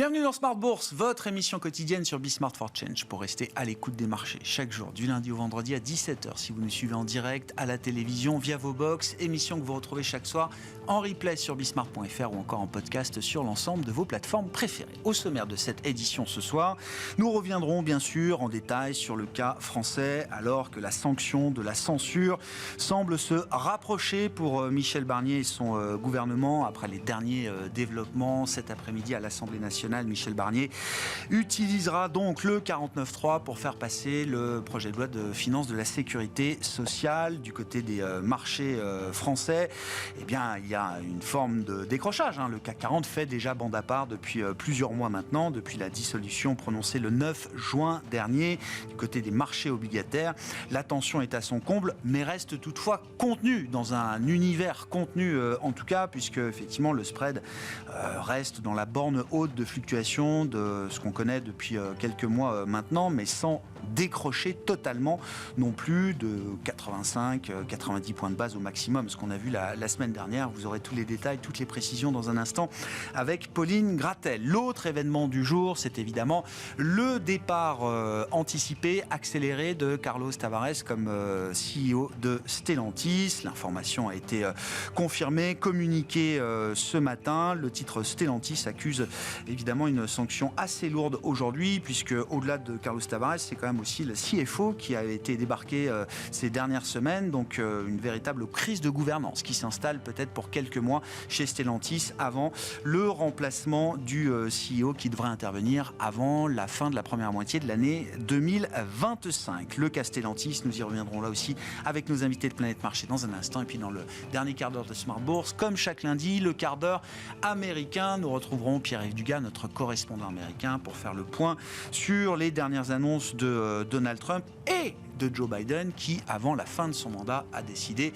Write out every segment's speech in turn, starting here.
Bienvenue dans Smart Bourse, votre émission quotidienne sur Smart for Change pour rester à l'écoute des marchés chaque jour, du lundi au vendredi à 17h. Si vous nous suivez en direct, à la télévision, via vos box, émission que vous retrouvez chaque soir en replay sur bismart.fr ou encore en podcast sur l'ensemble de vos plateformes préférées. Au sommaire de cette édition ce soir, nous reviendrons bien sûr en détail sur le cas français, alors que la sanction de la censure semble se rapprocher pour Michel Barnier et son gouvernement après les derniers développements cet après-midi à l'Assemblée nationale. Michel Barnier utilisera donc le 49.3 pour faire passer le projet de loi de finances de la sécurité sociale. Du côté des marchés français, eh bien, il y a une forme de décrochage. Le CAC 40 fait déjà bande à part depuis plusieurs mois maintenant, depuis la dissolution prononcée le 9 juin dernier. Du côté des marchés obligataires, la tension est à son comble, mais reste toutefois contenue, dans un univers contenu en tout cas, puisque effectivement le spread reste dans la borne haute de fluctuation de ce qu'on connaît depuis quelques mois maintenant, mais sans décrocher totalement non plus de 85-90 points de base au maximum, ce qu'on a vu la semaine dernière. Vous aurez tous les détails, toutes les précisions dans un instant avec Pauline Gratel. L'autre événement du jour, c'est évidemment le départ anticipé, accéléré de Carlos Tavares comme CEO de Stellantis. L'information a été confirmée, communiquée ce matin. Le titre Stellantis accuse évidemment une sanction assez lourde aujourd'hui, puisque au-delà de Carlos Tavares, c'est quand même aussi le CFO qui a été débarqué ces dernières semaines, donc une véritable crise de gouvernance qui s'installe peut-être pour quelques mois chez Stellantis avant le remplacement du CEO qui devrait intervenir avant la fin de la première moitié de l'année 2025. Le cas Stellantis, nous y reviendrons là aussi avec nos invités de Planète Marché dans un instant, et puis dans le dernier quart d'heure de Smart Bourse, comme chaque lundi, le quart d'heure américain. Nous retrouverons Pierre-Yves Dugas, notre correspondant américain, pour faire le point sur les dernières annonces de Donald Trump et de Joe Biden, qui, avant la fin de son mandat, a décidé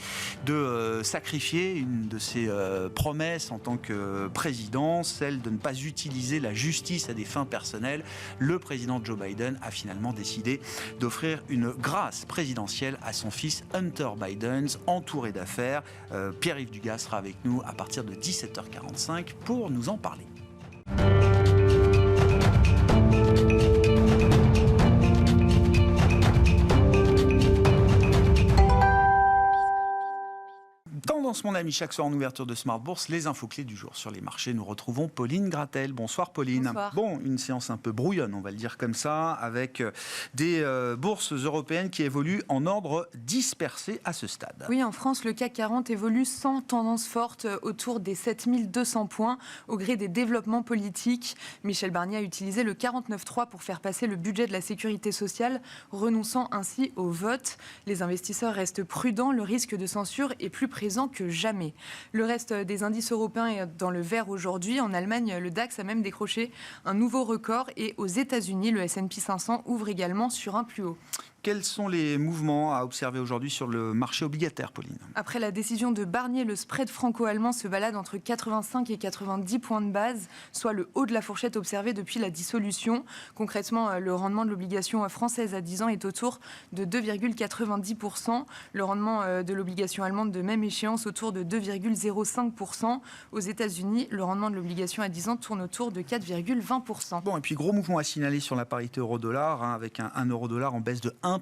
de sacrifier une de ses promesses en tant que président, celle de ne pas utiliser la justice à des fins personnelles. Le président Joe Biden a finalement décidé d'offrir une grâce présidentielle à son fils Hunter Biden, entouré d'affaires. Pierre-Yves Dugas sera avec nous à partir de 17h45 pour nous en parler. Tendance, mon ami, chaque soir en ouverture de Smart Bourse, les infos clés du jour sur les marchés. Nous retrouvons Pauline Gratel. Bonsoir Pauline. Bonsoir. Bon, une séance un peu brouillonne, on va le dire comme ça, avec des bourses européennes qui évoluent en ordre dispersé à ce stade. Oui, en France, le CAC 40 évolue sans tendance forte autour des 7200 points au gré des développements politiques. Michel Barnier a utilisé le 49.3 pour faire passer le budget de la sécurité sociale, renonçant ainsi au vote. Les investisseurs restent prudents, le risque de censure est plus présent que jamais. Le reste des indices européens est dans le vert aujourd'hui. En Allemagne, le DAX a même décroché un nouveau record et aux États-Unis, le S&P 500 ouvre également sur un plus haut. Quels sont les mouvements à observer aujourd'hui sur le marché obligataire, Pauline ? Après la décision de Barnier, le spread franco-allemand se balade entre 85 et 90 points de base, soit le haut de la fourchette observée depuis la dissolution. Concrètement, le rendement de l'obligation française à 10 ans est autour de 2,90%. Le rendement de l'obligation allemande de même échéance autour de 2,05%. Aux États-Unis, le rendement de l'obligation à 10 ans tourne autour de 4,20%. Bon, et puis gros mouvement à signaler sur la parité euro-dollar, avec un euro-dollar en baisse de 1%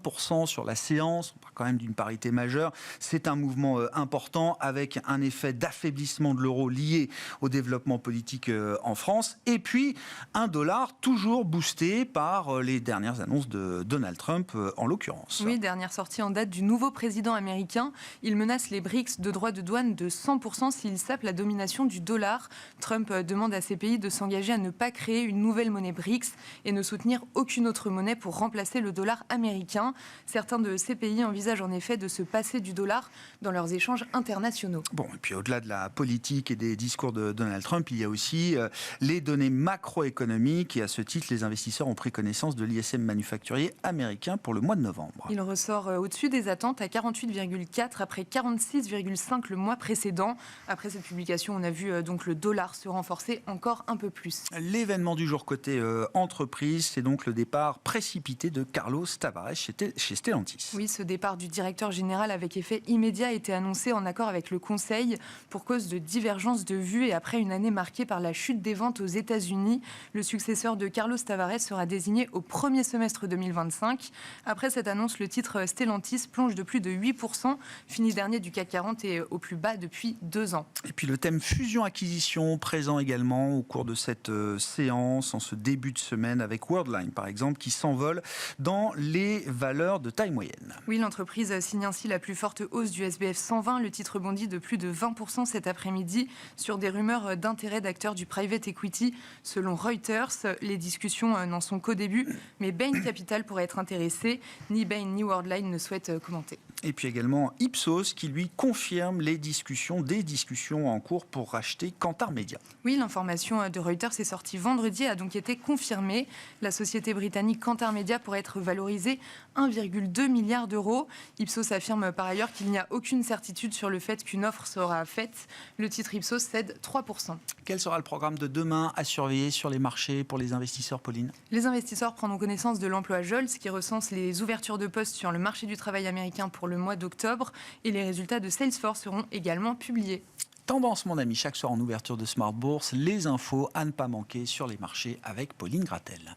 sur la séance. On parle quand même d'une parité majeure. C'est un mouvement important avec un effet d'affaiblissement de l'euro lié au développement politique en France. Et puis un dollar toujours boosté par les dernières annonces de Donald Trump en l'occurrence. Oui, dernière sortie en date du nouveau président américain. Il menace les BRICS de droits de douane de 100% s'il sape la domination du dollar. Trump demande à ces pays de s'engager à ne pas créer une nouvelle monnaie BRICS et ne soutenir aucune autre monnaie pour remplacer le dollar américain. Certains de ces pays envisagent en effet de se passer du dollar dans leurs échanges internationaux. Bon, et puis au-delà de la politique et des discours de Donald Trump, il y a aussi les données macroéconomiques, et à ce titre, les investisseurs ont pris connaissance de l'ISM manufacturier américain pour le mois de novembre. Il ressort au-dessus des attentes à 48,4 après 46,5 le mois précédent. Après cette publication, on a vu donc le dollar se renforcer encore un peu plus. L'événement du jour côté entreprise, c'est donc le départ précipité de Carlos Tavares chez chez Stellantis. Oui, ce départ du directeur général avec effet immédiat a été annoncé en accord avec le Conseil pour cause de divergences de vues et après une année marquée par la chute des ventes aux États-Unis. Le successeur de Carlos Tavares sera désigné au premier semestre 2025. Après cette annonce, le titre Stellantis plonge de plus de 8%, fini dernier du CAC 40 et au plus bas depuis 2 ans. Et puis le thème fusion-acquisition présent également au cours de cette séance, en ce début de semaine, avec Worldline par exemple, qui s'envole dans les valeurs de taille moyenne. Oui, l'entreprise signe ainsi la plus forte hausse du SBF 120. Le titre bondit de plus de 20% cet après-midi sur des rumeurs d'intérêt d'acteurs du private equity. Selon Reuters, les discussions n'en sont qu'au début, mais Bain Capital pourrait être intéressé. Ni Bain ni Worldline ne souhaitent commenter. Et puis également Ipsos qui lui confirme des discussions en cours pour racheter Kantar Media. Oui, l'information de Reuters est sortie vendredi et a donc été confirmée. La société britannique Kantar Media pourrait être valorisée 1,2 milliard d'euros. Ipsos affirme par ailleurs qu'il n'y a aucune certitude sur le fait qu'une offre sera faite. Le titre Ipsos cède 3%. Quel sera le programme de demain à surveiller sur les marchés pour les investisseurs, Pauline ? Les investisseurs prendront connaissance de l'emploi JOLTS qui recense les ouvertures de postes sur le marché du travail américain pour le mois d'octobre et les résultats de Salesforce seront également publiés. Tendance, mon ami, chaque soir en ouverture de Smart Bourse, les infos à ne pas manquer sur les marchés avec Pauline Gratel.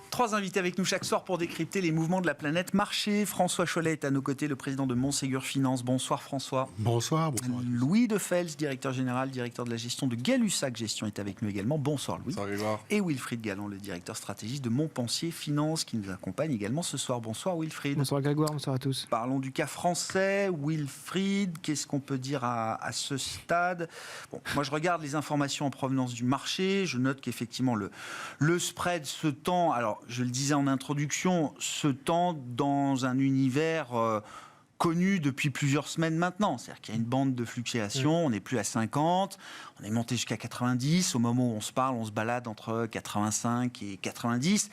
Trois invités avec nous chaque soir pour décrypter les mouvements de la planète marché. François Chollet est à nos côtés, le président de Montségur Finance. Bonsoir François. Bonsoir. Louis Defels, directeur général, directeur de la gestion de Gay-Lussac Gestion est avec nous également. Bonsoir Louis. Bonsoir. Et Wilfried Galland, le directeur stratégiste de Montpensier Finance qui nous accompagne également ce soir. Bonsoir Wilfried. Bonsoir Grégoire, bonsoir à tous. Parlons du cas français. Wilfried, qu'est-ce qu'on peut dire à ce stade ? Bon, moi je regarde les informations en provenance du marché. Je note qu'effectivement le spread se tend. Alors je le disais en introduction, se tend dans un univers connu depuis plusieurs semaines maintenant. C'est-à-dire qu'il y a une bande de fluctuation, on n'est plus à 50, on est monté jusqu'à 90. Au moment où on se parle, on se balade entre 85 et 90.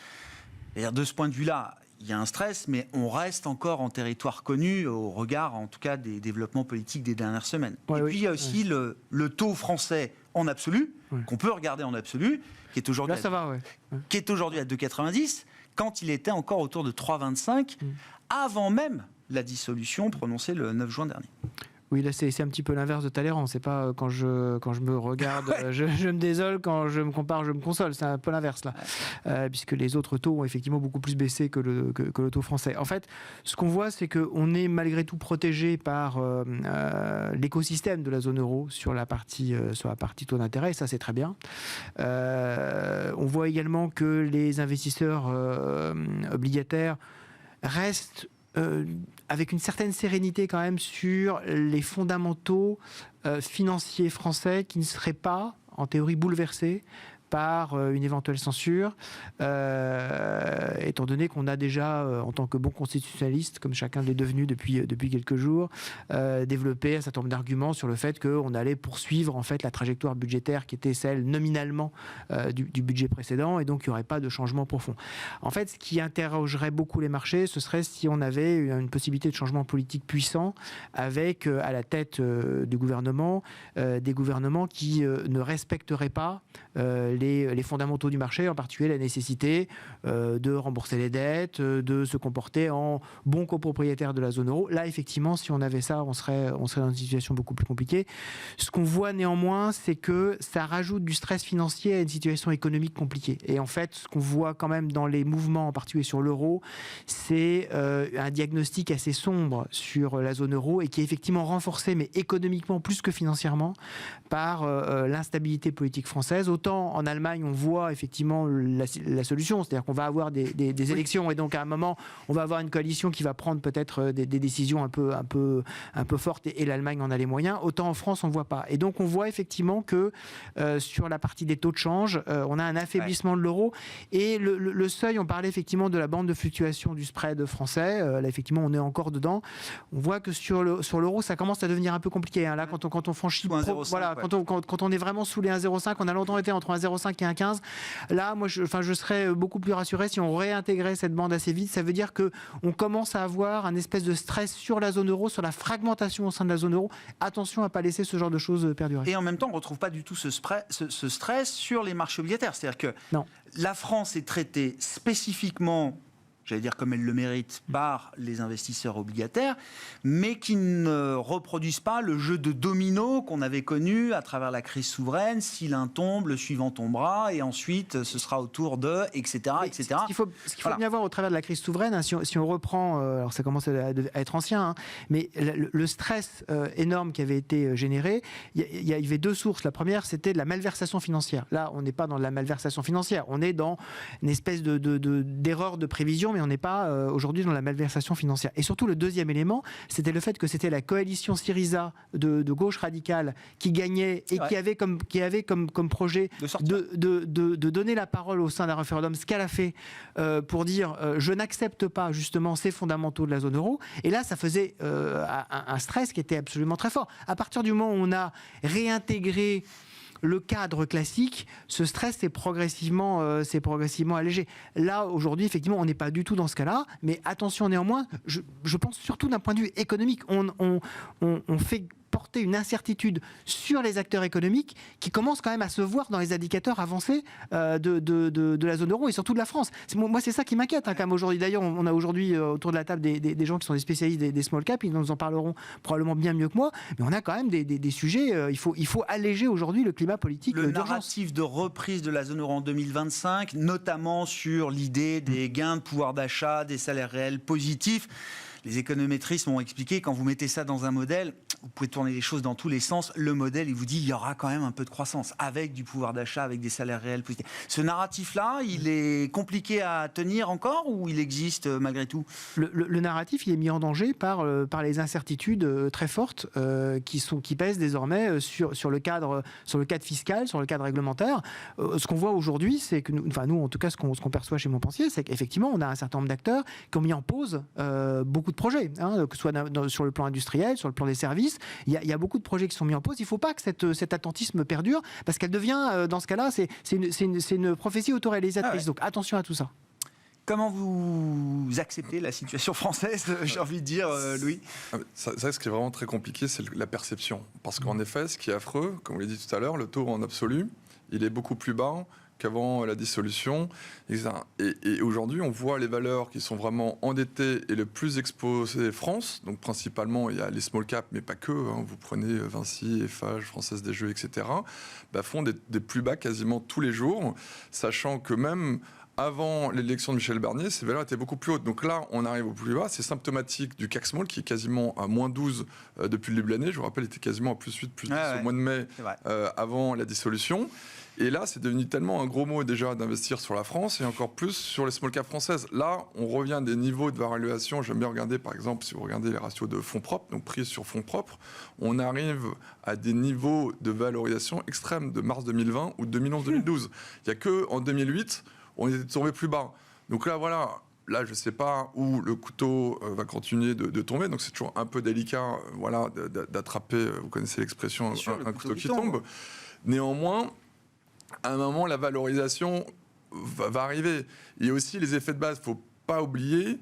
C'est-à-dire de ce point de vue-là, il y a un stress, mais on reste encore en territoire connu au regard, en tout cas, des développements politiques des dernières semaines. Ouais, puis, il y a aussi le taux français en absolu, qu'on peut regarder en absolu, qui est aujourd'hui qui est aujourd'hui à 2,90, quand il était encore autour de 3,25, avant même la dissolution prononcée le 9 juin dernier. Oui, là, c'est un petit peu l'inverse de Talleyrand. C'est pas quand je me regarde, je me désole, quand je me compare, je me console. C'est un peu l'inverse, là. Puisque les autres taux ont effectivement beaucoup plus baissé que le taux français. En fait, ce qu'on voit, c'est qu'on est malgré tout protégé par l'écosystème de la zone euro sur la partie taux d'intérêt, et ça, c'est très bien. On voit également que les investisseurs obligataires restent avec une certaine sérénité quand même sur les fondamentaux financiers français qui ne seraient pas, en théorie, bouleversés par une éventuelle censure, étant donné qu'on a déjà, en tant que bon constitutionnaliste, comme chacun l'est devenu depuis quelques jours, développé un certain nombre d'arguments sur le fait qu'on allait poursuivre en fait la trajectoire budgétaire qui était celle nominalement du budget précédent, et donc il n'y aurait pas de changement profond. En fait, ce qui interrogerait beaucoup les marchés, ce serait si on avait une possibilité de changement politique puissant avec à la tête du gouvernement des gouvernements qui ne respecteraient pas les fondamentaux du marché, en particulier la nécessité de rembourser les dettes, de se comporter en bon copropriétaire de la zone euro. Là, effectivement, si on avait ça, on serait dans une situation beaucoup plus compliquée. Ce qu'on voit néanmoins, c'est que ça rajoute du stress financier à une situation économique compliquée. Et en fait, ce qu'on voit quand même dans les mouvements, en particulier sur l'euro, c'est un diagnostic assez sombre sur la zone euro et qui est effectivement renforcé, mais économiquement plus que financièrement, par l'instabilité politique française. Autant en Allemagne, on voit effectivement la solution, c'est-à-dire qu'on va avoir des élections et donc à un moment, on va avoir une coalition qui va prendre peut-être des décisions un peu fortes et l'Allemagne en a les moyens. Autant en France, on ne voit pas. Et donc, on voit effectivement que sur la partie des taux de change, on a un affaiblissement de l'euro et le seuil, on parlait effectivement de la bande de fluctuation du spread français. Là, effectivement, on est encore dedans. On voit que sur l'euro, ça commence à devenir un peu compliqué. Hein. Là, quand on franchit... quand on est vraiment sous les 1,05, on a longtemps été entre 1,05 1,05 et 1,15. Là, moi, je serais beaucoup plus rassuré si on réintégrait cette bande assez vite. Ça veut dire qu'on commence à avoir un espèce de stress sur la zone euro, sur la fragmentation au sein de la zone euro. Attention à ne pas laisser ce genre de choses perdurer. Et en même temps, on ne retrouve pas du tout ce stress sur les marchés obligataires. C'est-à-dire que non. La France est traitée spécifiquement, j'allais dire comme elle le mérite, par les investisseurs obligataires, mais qui ne reproduisent pas le jeu de domino qu'on avait connu à travers la crise souveraine. Si l'un tombe, le suivant tombera, et ensuite ce sera au tour de, etc. etc. Ce qu'il faut bien voir au travers de la crise souveraine, hein, si on reprend, alors ça commence à être ancien, hein, mais le stress énorme qui avait été généré, il y avait deux sources. La première, c'était de la malversation financière. Là, on n'est pas dans de la malversation financière, on est dans une espèce d'erreur de prévision, mais on n'est pas aujourd'hui dans la malversation financière. Et surtout, le deuxième élément, c'était le fait que c'était la coalition Syriza de gauche radicale qui gagnait et qui avait comme projet de donner la parole au sein d'un référendum, ce qu'elle a fait pour dire je n'accepte pas justement ces fondamentaux de la zone euro. Et là, ça faisait un stress qui était absolument très fort. À partir du moment où on a réintégré le cadre classique, ce stress s'est progressivement allégé. Là, aujourd'hui, effectivement, on n'est pas du tout dans ce cas-là, mais attention néanmoins, je pense surtout d'un point de vue économique, on fait porter une incertitude sur les acteurs économiques qui commence quand même à se voir dans les indicateurs avancés de la zone euro et surtout de la France. Moi, c'est ça qui m'inquiète quand même aujourd'hui. D'ailleurs, on a aujourd'hui autour de la table des gens qui sont des spécialistes des small caps, ils nous en parleront probablement bien mieux que moi, mais on a quand même des sujets, il faut alléger aujourd'hui le climat politique le d'urgence. Narratif de reprise de la zone euro en 2025, notamment sur l'idée des gains de pouvoir d'achat, des salaires réels positifs. Les économétristes m'ont expliqué, quand vous mettez ça dans un modèle, vous pouvez tourner les choses dans tous les sens, le modèle, il vous dit il y aura quand même un peu de croissance, avec du pouvoir d'achat, avec des salaires réels positifs. Ce narratif-là, il est compliqué à tenir encore, ou il existe malgré tout ? Le narratif, il est mis en danger par les incertitudes très fortes qui pèsent désormais sur le cadre fiscal, sur le cadre réglementaire. Ce qu'on voit aujourd'hui, c'est que nous, en tout cas, ce qu'on perçoit chez Montpensier, c'est qu'effectivement, on a un certain nombre d'acteurs qui ont mis en pause beaucoup de projets, hein, que ce soit sur le plan industriel, sur le plan des services. Il y a beaucoup de projets qui sont mis en pause. Il ne faut pas que cet attentisme perdure, parce qu'elle devient, dans ce cas-là, c'est une prophétie autoréalisatrice. Ouais. Donc attention à tout ça. Comment vous acceptez la situation française, j'ai envie de dire, Louis ? Ça, ce qui est vraiment très compliqué, c'est la perception. Parce qu'en effet, ce qui est affreux, comme vous l'avez dit tout à l'heure, le taux en absolu, il est beaucoup plus bas qu'avant la dissolution. Et aujourd'hui, on voit les valeurs qui sont vraiment endettées et le plus exposées France. Donc principalement, il y a les small caps, mais pas que. Hein. Vous prenez Vinci, Eiffage, Française des Jeux, etc. Font des plus bas quasiment tous les jours, sachant que même avant l'élection de Michel Barnier, ces valeurs étaient beaucoup plus hautes. Donc là, on arrive au plus bas. C'est symptomatique du CAC Small qui est quasiment à moins 12 depuis le début de l'année. Je vous rappelle, il était quasiment à plus 8, plus 10 au mois de mai avant la dissolution. Et là, c'est devenu tellement un gros mot déjà d'investir sur la France et encore plus sur les small caps françaises. Là, on revient à des niveaux de valuation. J'aime bien regarder, par exemple, si vous regardez les ratios de fonds propres, donc prise sur fonds propres, on arrive à des niveaux de valorisation extrêmes de mars 2020 ou 2011-2012. Il n'y a qu'en 2008, on était tombé plus bas. Donc là, voilà. Là, je ne sais pas où le couteau va continuer de tomber, donc c'est toujours un peu délicat d'attraper, vous connaissez l'expression, un couteau qui tombe. Néanmoins, à un moment, la valorisation va arriver. Il y a aussi les effets de base. Il ne faut pas oublier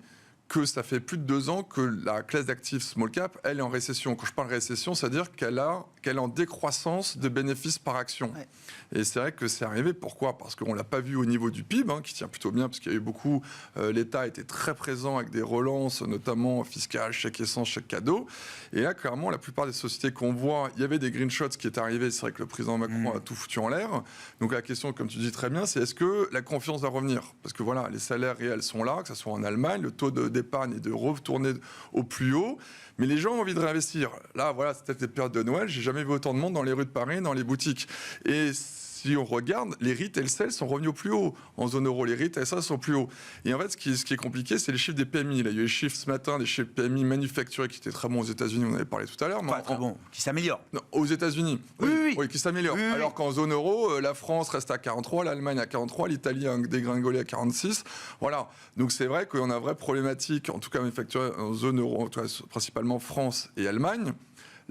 que ça fait plus de 2 ans que la classe d'actifs small cap, elle est en récession. Quand je parle récession, c'est-à-dire qu'elle est en décroissance de bénéfices par action. Ouais. Et c'est vrai que c'est arrivé. Pourquoi ? Parce qu'on ne l'a pas vu au niveau du PIB, qui tient plutôt bien, parce qu'il y a eu beaucoup... l'État était très présent avec des relances, notamment fiscales, chèque essence, chèque cadeau. Et là, clairement, la plupart des sociétés qu'on voit, il y avait des green shots qui étaient arrivés. C'est vrai que le président Macron a tout foutu en l'air. Donc la question, comme tu dis très bien, c'est est-ce que la confiance va revenir ? Parce que voilà, les salaires réels sont là, que ce soit en Allemagne, le taux d'épargne est de retourner au plus haut. Mais les gens ont envie de réinvestir. Là, voilà, c'est peut-être les périodes de Noël. J'ai jamais vu autant de monde dans les rues de Paris, dans les boutiques. Et si on regarde, les retail sales sont revenus au plus haut. En zone euro, les retail sales sont plus hauts. Et en fait, ce qui est compliqué, c'est les chiffres des PMI. Là, il y a eu les chiffres ce matin, des chiffres PMI manufacturés qui étaient très bons aux États-Unis, on en avait parlé tout à l'heure. Pas très bons, qui s'améliorent. Aux États-Unis, oui, qui s'améliorent. Oui. Alors qu'en zone euro, la France reste à 43, l'Allemagne à 43, l'Italie a dégringolé à 46. Voilà. Donc c'est vrai qu'on a une vraie problématique, en tout cas manufacturée en zone euro, principalement France et Allemagne.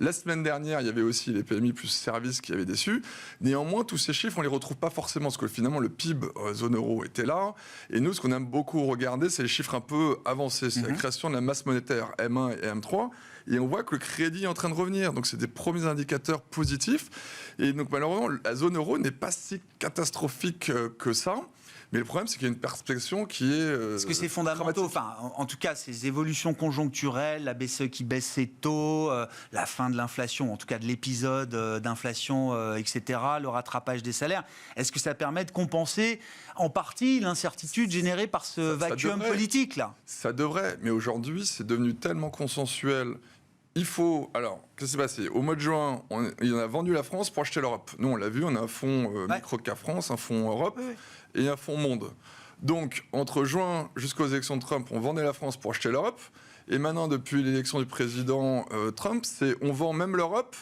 La semaine dernière, il y avait aussi les PMI plus services qui avaient déçu. Néanmoins, tous ces chiffres, on les retrouve pas forcément, parce que finalement, le PIB zone euro était là. Et nous, ce qu'on aime beaucoup regarder, c'est les chiffres un peu avancés. C'est la création de la masse monétaire M1 et M3. Et on voit que le crédit est en train de revenir. Donc, c'est des premiers indicateurs positifs. Et donc, malheureusement, la zone euro n'est pas si catastrophique que ça. Mais le problème, c'est qu'il y a une perception qui est. Est-ce que c'est fondamental, enfin, en tout cas, ces évolutions conjoncturelles, la BCE qui baisse ses taux, la fin de l'inflation, en tout cas de l'épisode d'inflation, etc., le rattrapage des salaires, est-ce que ça permet de compenser en partie l'incertitude générée par ce vacuum politique là ? Ça devrait, mais aujourd'hui, c'est devenu tellement consensuel. Il faut. Alors, qu'est-ce qui s'est passé ? Au mois de juin, il en a vendu la France pour acheter l'Europe. Nous, on l'a vu, on a un fonds Microcap France, un fonds Europe. Oui. Et un fonds monde. Donc, entre juin jusqu'aux élections de Trump, on vendait la France pour acheter l'Europe. Et maintenant, depuis l'élection du président Trump, on vend même l'Europe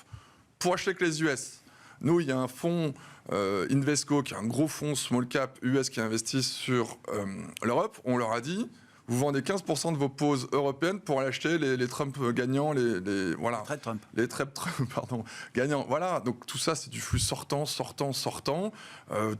pour acheter que les US. Nous, il y a un fonds Invesco, qui est un gros fonds small cap US qui investit sur l'Europe. On leur a dit, vous vendez 15% de vos pauses européennes pour aller acheter les Trump gagnants, voilà. Les Trump, pardon, gagnants. Voilà, donc tout ça, c'est du flux sortant.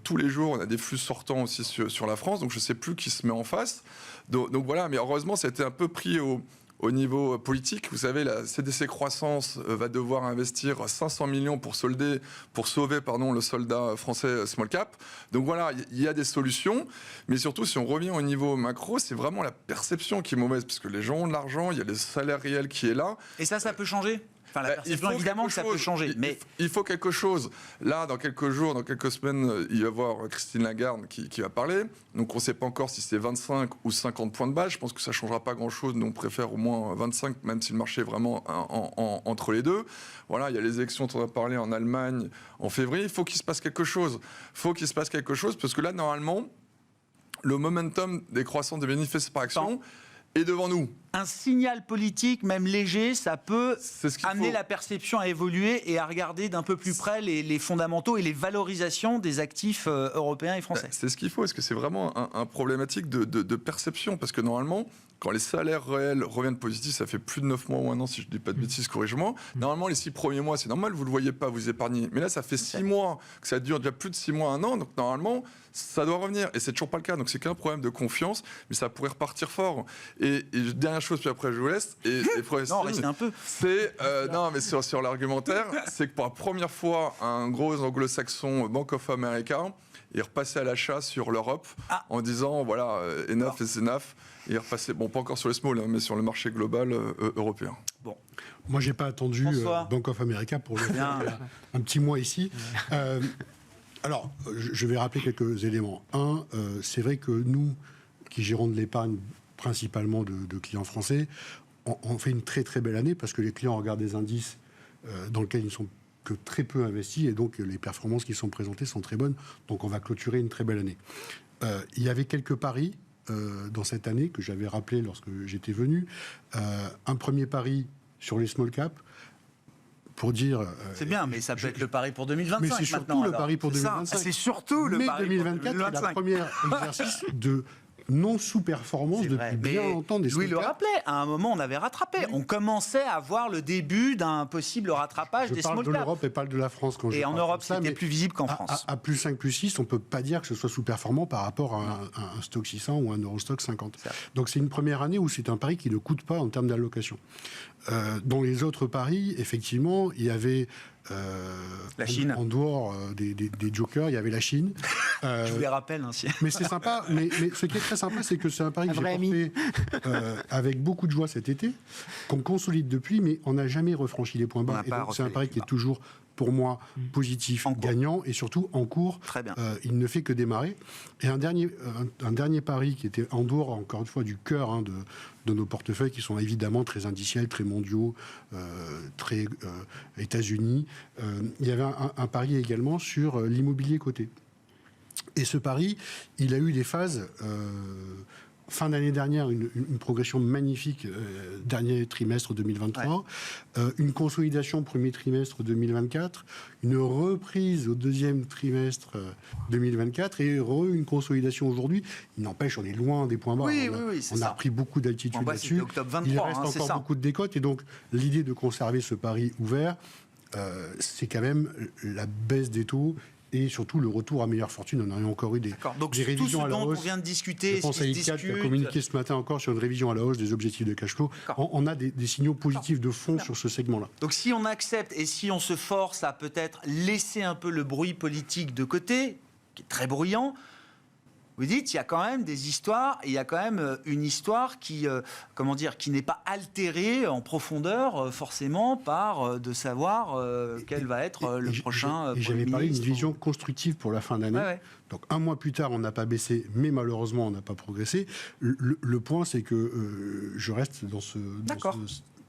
Tous les jours, on a des flux sortants aussi sur la France, donc je ne sais plus qui se met en face. Donc voilà, mais heureusement, ça a été un peu pris au niveau politique. Vous savez, la CDC Croissance va devoir investir 500 millions pour sauver le soldat français small cap. Donc voilà, il y a des solutions. Mais surtout, si on revient au niveau macro, c'est vraiment la perception qui est mauvaise. Parce que les gens ont de l'argent, il y a le salaire réel qui est là. Et ça peut changer ? Enfin, la perception, évidemment que ça peut changer. Mais il faut quelque chose. Là, dans quelques jours, dans quelques semaines, il va y avoir Christine Lagarde qui va parler. Donc, on ne sait pas encore si c'est 25 ou 50 points de base. Je pense que ça ne changera pas grand-chose. Nous, on préfère au moins 25, même si le marché est vraiment entre les deux. Voilà, il y a les élections dont on a parlé en Allemagne en février. Il faut qu'il se passe quelque chose. Parce que là, normalement, le momentum des croissances de bénéfices par action est devant nous. Un signal politique, même léger, ça peut amener la perception à évoluer et à regarder d'un peu plus près les fondamentaux et les valorisations des actifs européens et français. C'est ce qu'il faut. Est-ce que c'est vraiment un problématique de perception ? Parce que normalement, quand les salaires réels reviennent positifs, ça fait plus de 9 mois ou un an, si je ne dis pas de bêtises, corrige-moi. Normalement, les 6 premiers mois, c'est normal, vous ne le voyez pas, vous épargnez. Mais là, ça fait 6 mois, que ça dure déjà plus de 6 mois, un an. Donc normalement, ça doit revenir. Et c'est toujours pas le cas. Donc c'est qu'un problème de confiance, mais ça pourrait repartir fort. Et dernière chose, puis après je vous laisse. Non, restez un peu. Non, mais sur l'argumentaire, c'est que pour la première fois, un gros anglo-saxon, Bank of America, est repassé à l'achat sur l'Europe en disant voilà, enough is enough. Et repassé, bon, pas encore sur les small, mais sur le marché global européen. Bon. Moi, j'ai pas attendu Bank of America pour le faire un petit mois ici. Alors, je vais rappeler quelques éléments. Un, c'est vrai que nous, qui gérons de l'épargne principalement de clients français, on fait une très très belle année parce que les clients regardent des indices dans lesquels ils ne sont que très peu investis et donc les performances qui sont présentées sont très bonnes. Donc, on va clôturer une très belle année. Il y avait quelques paris dans cette année que j'avais rappelé lorsque j'étais venu. Un premier pari sur les small caps. Pour dire, c'est bien, mais ça peut être le pari pour 2025. Mais c'est surtout le pari pour 2025. C'est surtout le pari pour 2024. Mais 2024, c'est la première exercice de non-sous-performance depuis bien longtemps des Louis le rappelait, à un moment on avait rattrapé. Oui. On commençait à voir le début d'un possible rattrapage des small caps. Je parle de l'Europe et pas de la France. Quand et en Europe, c'était plus visible qu'en France. À plus 5, plus 6, on ne peut pas dire que ce soit sous-performant par rapport à un Stock 600 ou un Eurostock 50. Donc c'est une première année où c'est un pari qui ne coûte pas en termes d'allocation. Dans les autres paris, effectivement, il y avait la Chine. En dehors des jokers, il y avait la Chine. Je vous les rappelle. Mais c'est sympa. Mais ce qui est très sympa, c'est que c'est un pari que j'ai porté avec beaucoup de joie cet été, qu'on consolide depuis, mais on n'a jamais refranchi les points bas. Et donc, c'est un pari qui est toujours, pour moi, positif, gagnant et surtout en cours. Très bien. Il ne fait que démarrer. Et un dernier pari qui était en dehors, encore une fois, du cœur de nos portefeuilles qui sont évidemment très indiciels, très mondiaux, très États-Unis. Il y avait un pari également sur l'immobilier coté. Et ce pari, il a eu des phases fin d'année dernière, une progression magnifique, dernier trimestre 2023, une consolidation premier trimestre 2024, une reprise au deuxième trimestre 2024 et une consolidation aujourd'hui. Il n'empêche, on est loin des points bas. On a pris beaucoup d'altitude là-dessus. Il reste encore beaucoup de décotes et donc l'idée de conserver ce pari ouvert, c'est quand même la baisse des taux et surtout le retour à meilleure fortune. On a encore eu des révisions à la hausse. On vient de discuter, je pense à ICAT qui a communiqué ce matin encore sur une révision à la hausse des objectifs de cash flow. On a des signaux positifs de fond sur ce segment-là. Donc si on accepte et si on se force à peut-être laisser un peu le bruit politique de côté, qui est très bruyant, vous dites, il y a quand même des histoires, il y a quand même une histoire qui, qui n'est pas altérée en profondeur, forcément, par de savoir quel va être le prochain. J'avais parlé d'une vision constructive pour la fin d'année. Donc un mois plus tard, on n'a pas baissé, mais malheureusement, on n'a pas progressé. Le point, c'est que je reste dans ce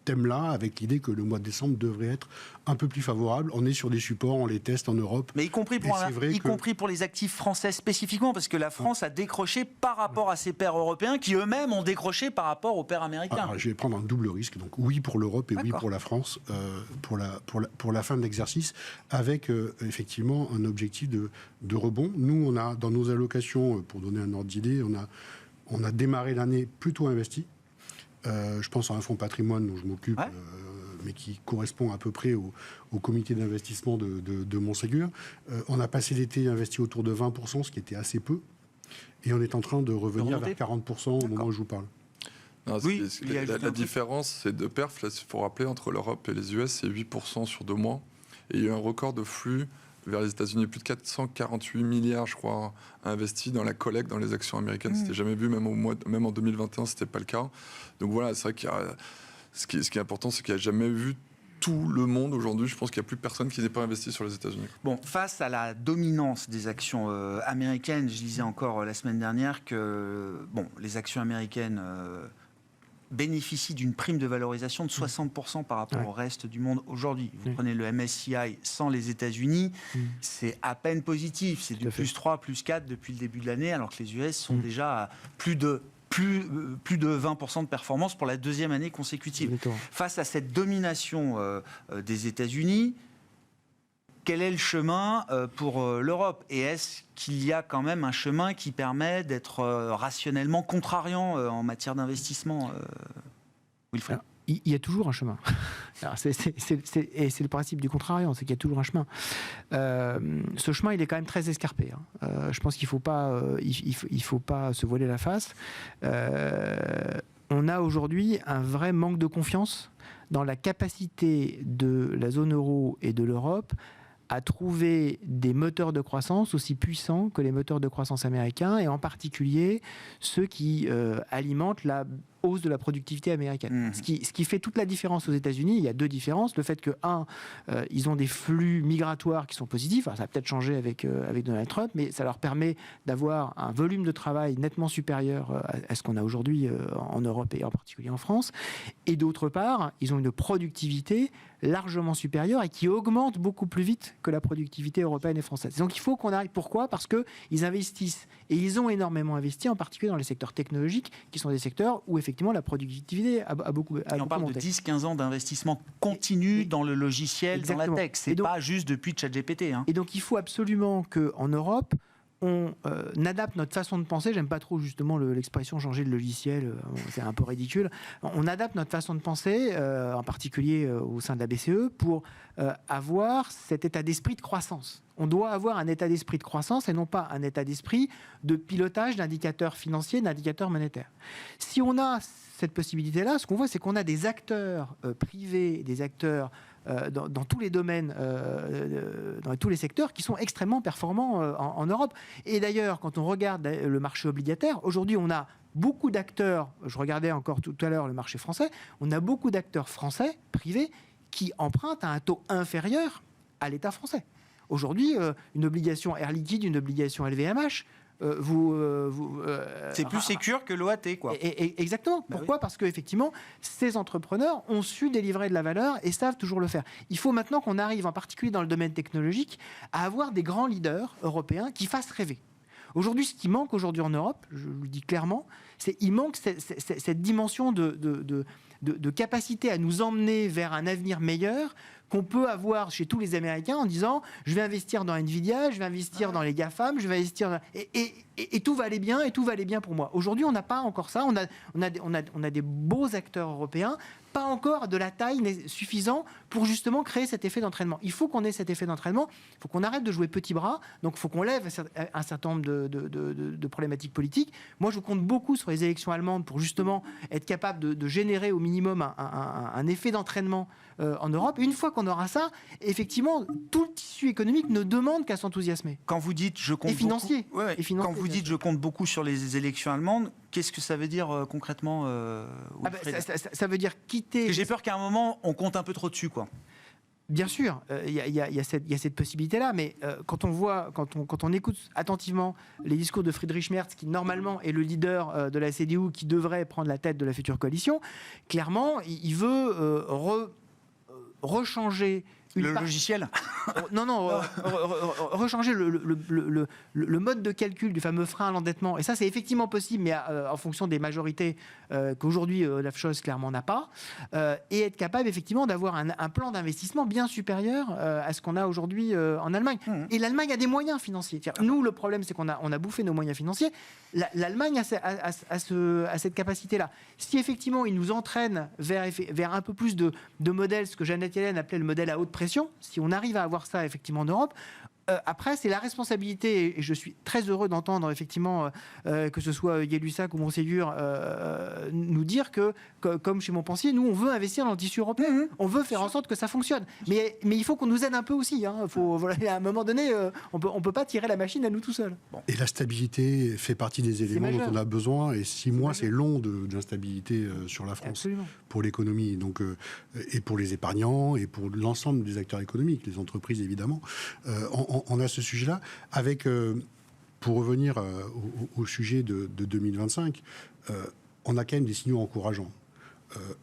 thème-là, avec l'idée que le mois de décembre devrait être un peu plus favorable. On est sur des supports, on les teste en Europe. Mais y compris pour les actifs français spécifiquement, parce que la France a décroché par rapport à ses pairs européens, qui eux-mêmes ont décroché par rapport aux pairs américains. Alors, je vais prendre un double risque. Donc oui pour l'Europe et oui pour la France, pour la fin de l'exercice, avec effectivement un objectif de rebond. Nous, on a dans nos allocations, pour donner un ordre d'idée, on a démarré l'année plutôt investi. Je pense à un fonds patrimoine dont je m'occupe, mais qui correspond à peu près au comité d'investissement de Montségur. On a passé l'été investi autour de 20%, ce qui était assez peu. Et on est en train de revenir vers 40% au moment où je vous parle. Non, la différence, c'est de perf. Là, il faut rappeler, entre l'Europe et les US, c'est 8% sur 2 mois. Et il y a eu un record de flux vers les États-Unis, plus de 448 milliards, je crois, investis dans la collecte dans les actions américaines. C'était jamais vu, même en 2021, c'était pas le cas. Donc voilà, c'est vrai qu'il y a, ce qui est important, c'est qu'il n'y a jamais vu tout le monde aujourd'hui. Je pense qu'il n'y a plus personne qui n'est pas investi sur les États-Unis. Bon, face à la dominance des actions américaines, je lisais encore la semaine dernière que les actions américaines bénéficient d'une prime de valorisation de 60% par rapport au reste du monde aujourd'hui. Vous prenez le MSCI sans les États-Unis, c'est à peine positif. C'est du plus 3, plus 4 depuis le début de l'année, alors que les US sont déjà à plus de 20% de performance pour la deuxième année consécutive. Face à cette domination des États-Unis, quel est le chemin pour l'Europe? Et est-ce qu'il y a quand même un chemin qui permet d'être rationnellement contrariant en matière d'investissement, Wilfried? Il y a toujours un chemin. Alors, c'est le principe du contrariant, c'est qu'il y a toujours un chemin. Ce chemin, il est quand même très escarpé. Je pense qu'il ne faut pas se voiler la face. On a aujourd'hui un vrai manque de confiance dans la capacité de la zone euro et de l'Europe à trouver des moteurs de croissance aussi puissants que les moteurs de croissance américains, et en particulier ceux qui alimentent la hausse de la productivité américaine. Ce qui fait toute la différence aux États-Unis, il y a 2 différences. Le fait que, ils ont des flux migratoires qui sont positifs. Alors, ça a peut-être changé avec Donald Trump, mais ça leur permet d'avoir un volume de travail nettement supérieur à ce qu'on a aujourd'hui en Europe et en particulier en France. Et d'autre part, ils ont une productivité largement supérieure et qui augmente beaucoup plus vite que la productivité européenne et française. Donc il faut qu'on arrive. Pourquoi ? Parce qu'ils investissent, et ils ont énormément investi, en particulier dans les secteurs technologiques, qui sont des secteurs où effectivement la productivité a beaucoup monté. On parle de 10-15 ans d'investissement continu dans le logiciel, dans la tech. C'est pas juste depuis ChatGPT. Et donc il faut absolument qu'en Europe, on adapte notre façon de penser. J'aime pas trop justement l'expression changer de logiciel, c'est un peu ridicule. On adapte notre façon de penser, en particulier au sein de la BCE, pour avoir cet état d'esprit de croissance. On doit avoir un état d'esprit de croissance et non pas un état d'esprit de pilotage d'indicateurs financiers, d'indicateurs monétaires. Si on a cette possibilité-là, ce qu'on voit, c'est qu'on a des acteurs privés, des acteurs dans tous les domaines, dans tous les secteurs, qui sont extrêmement performants en Europe. Et d'ailleurs, quand on regarde le marché obligataire, aujourd'hui, on a beaucoup d'acteurs, je regardais encore tout à l'heure le marché français, on a beaucoup d'acteurs français, privés, qui empruntent à un taux inférieur à l'État français. Aujourd'hui, une obligation Air Liquide, une obligation LVMH, c'est plus sécure que l'OAT, quoi. Exactement. Pourquoi ? Parce qu'effectivement, ces entrepreneurs ont su délivrer de la valeur et savent toujours le faire. Il faut maintenant qu'on arrive, en particulier dans le domaine technologique, à avoir des grands leaders européens qui fassent rêver. Aujourd'hui, ce qui manque aujourd'hui en Europe, je le dis clairement, il manque cette dimension de capacité à nous emmener vers un avenir meilleur qu'on peut avoir chez tous les Américains en disant je vais investir dans Nvidia, je vais investir dans les GAFAM, je vais investir dans... et tout va aller bien, et tout va aller bien pour moi. Aujourd'hui, on n'a pas encore ça. On a des beaux acteurs européens, pas encore de la taille suffisante pour justement créer cet effet d'entraînement. Il faut qu'on ait cet effet d'entraînement, il faut qu'on arrête de jouer petit bras, donc il faut qu'on lève un certain nombre de problématiques politiques. Moi, je compte beaucoup sur les élections allemandes pour justement être capable de générer au minimum un effet d'entraînement en Europe. Une fois qu'on aura ça, effectivement, tout le tissu économique ne demande qu'à s'enthousiasmer. Quand vous dites je compte et financier. Et financier, quand vous dites je compte beaucoup sur les élections allemandes, qu'est-ce que ça veut dire concrètement ça veut dire quitter... Parce que j'ai peur qu'à un moment, on compte un peu trop dessus, quoi. Bien sûr, il y a cette possibilité-là, mais quand on écoute attentivement les discours de Friedrich Merz, qui normalement est le leader de la CDU, qui devrait prendre la tête de la future coalition, clairement, il veut rechanger... logiciel rechanger le mode de calcul du fameux frein à l'endettement. Et ça, c'est effectivement possible, mais en fonction des majorités qu'aujourd'hui la chose clairement n'a pas. Et être capable effectivement d'avoir un plan d'investissement bien supérieur à ce qu'on a aujourd'hui en Allemagne. Et l'Allemagne a des moyens financiers. Nous, le problème, c'est qu'on a bouffé nos moyens financiers. L'Allemagne a cette capacité-là. Si effectivement, il nous entraîne vers un peu plus de modèles, ce que Janet Yellen appelait le modèle à haute pression, si on arrive à avoir ça effectivement en Europe, après, c'est la responsabilité, et je suis très heureux d'entendre effectivement que ce soit Gay-Lussac ou Montségur nous dire que, comme chez Montpensier, nous, on veut investir dans le tissu européen. On veut faire en sorte que ça fonctionne. Mais il faut qu'on nous aide un peu aussi. À un moment donné, on peut pas tirer la machine à nous tout seuls. Bon. Et la stabilité fait partie des éléments dont on a besoin. Et 6 mois, c'est long d'instabilité sur la France. Absolument. Pour l'économie. Donc, et pour les épargnants, et pour l'ensemble des acteurs économiques, les entreprises évidemment. On a ce sujet-là. Avec, pour revenir au sujet de 2025, on a quand même des signaux encourageants.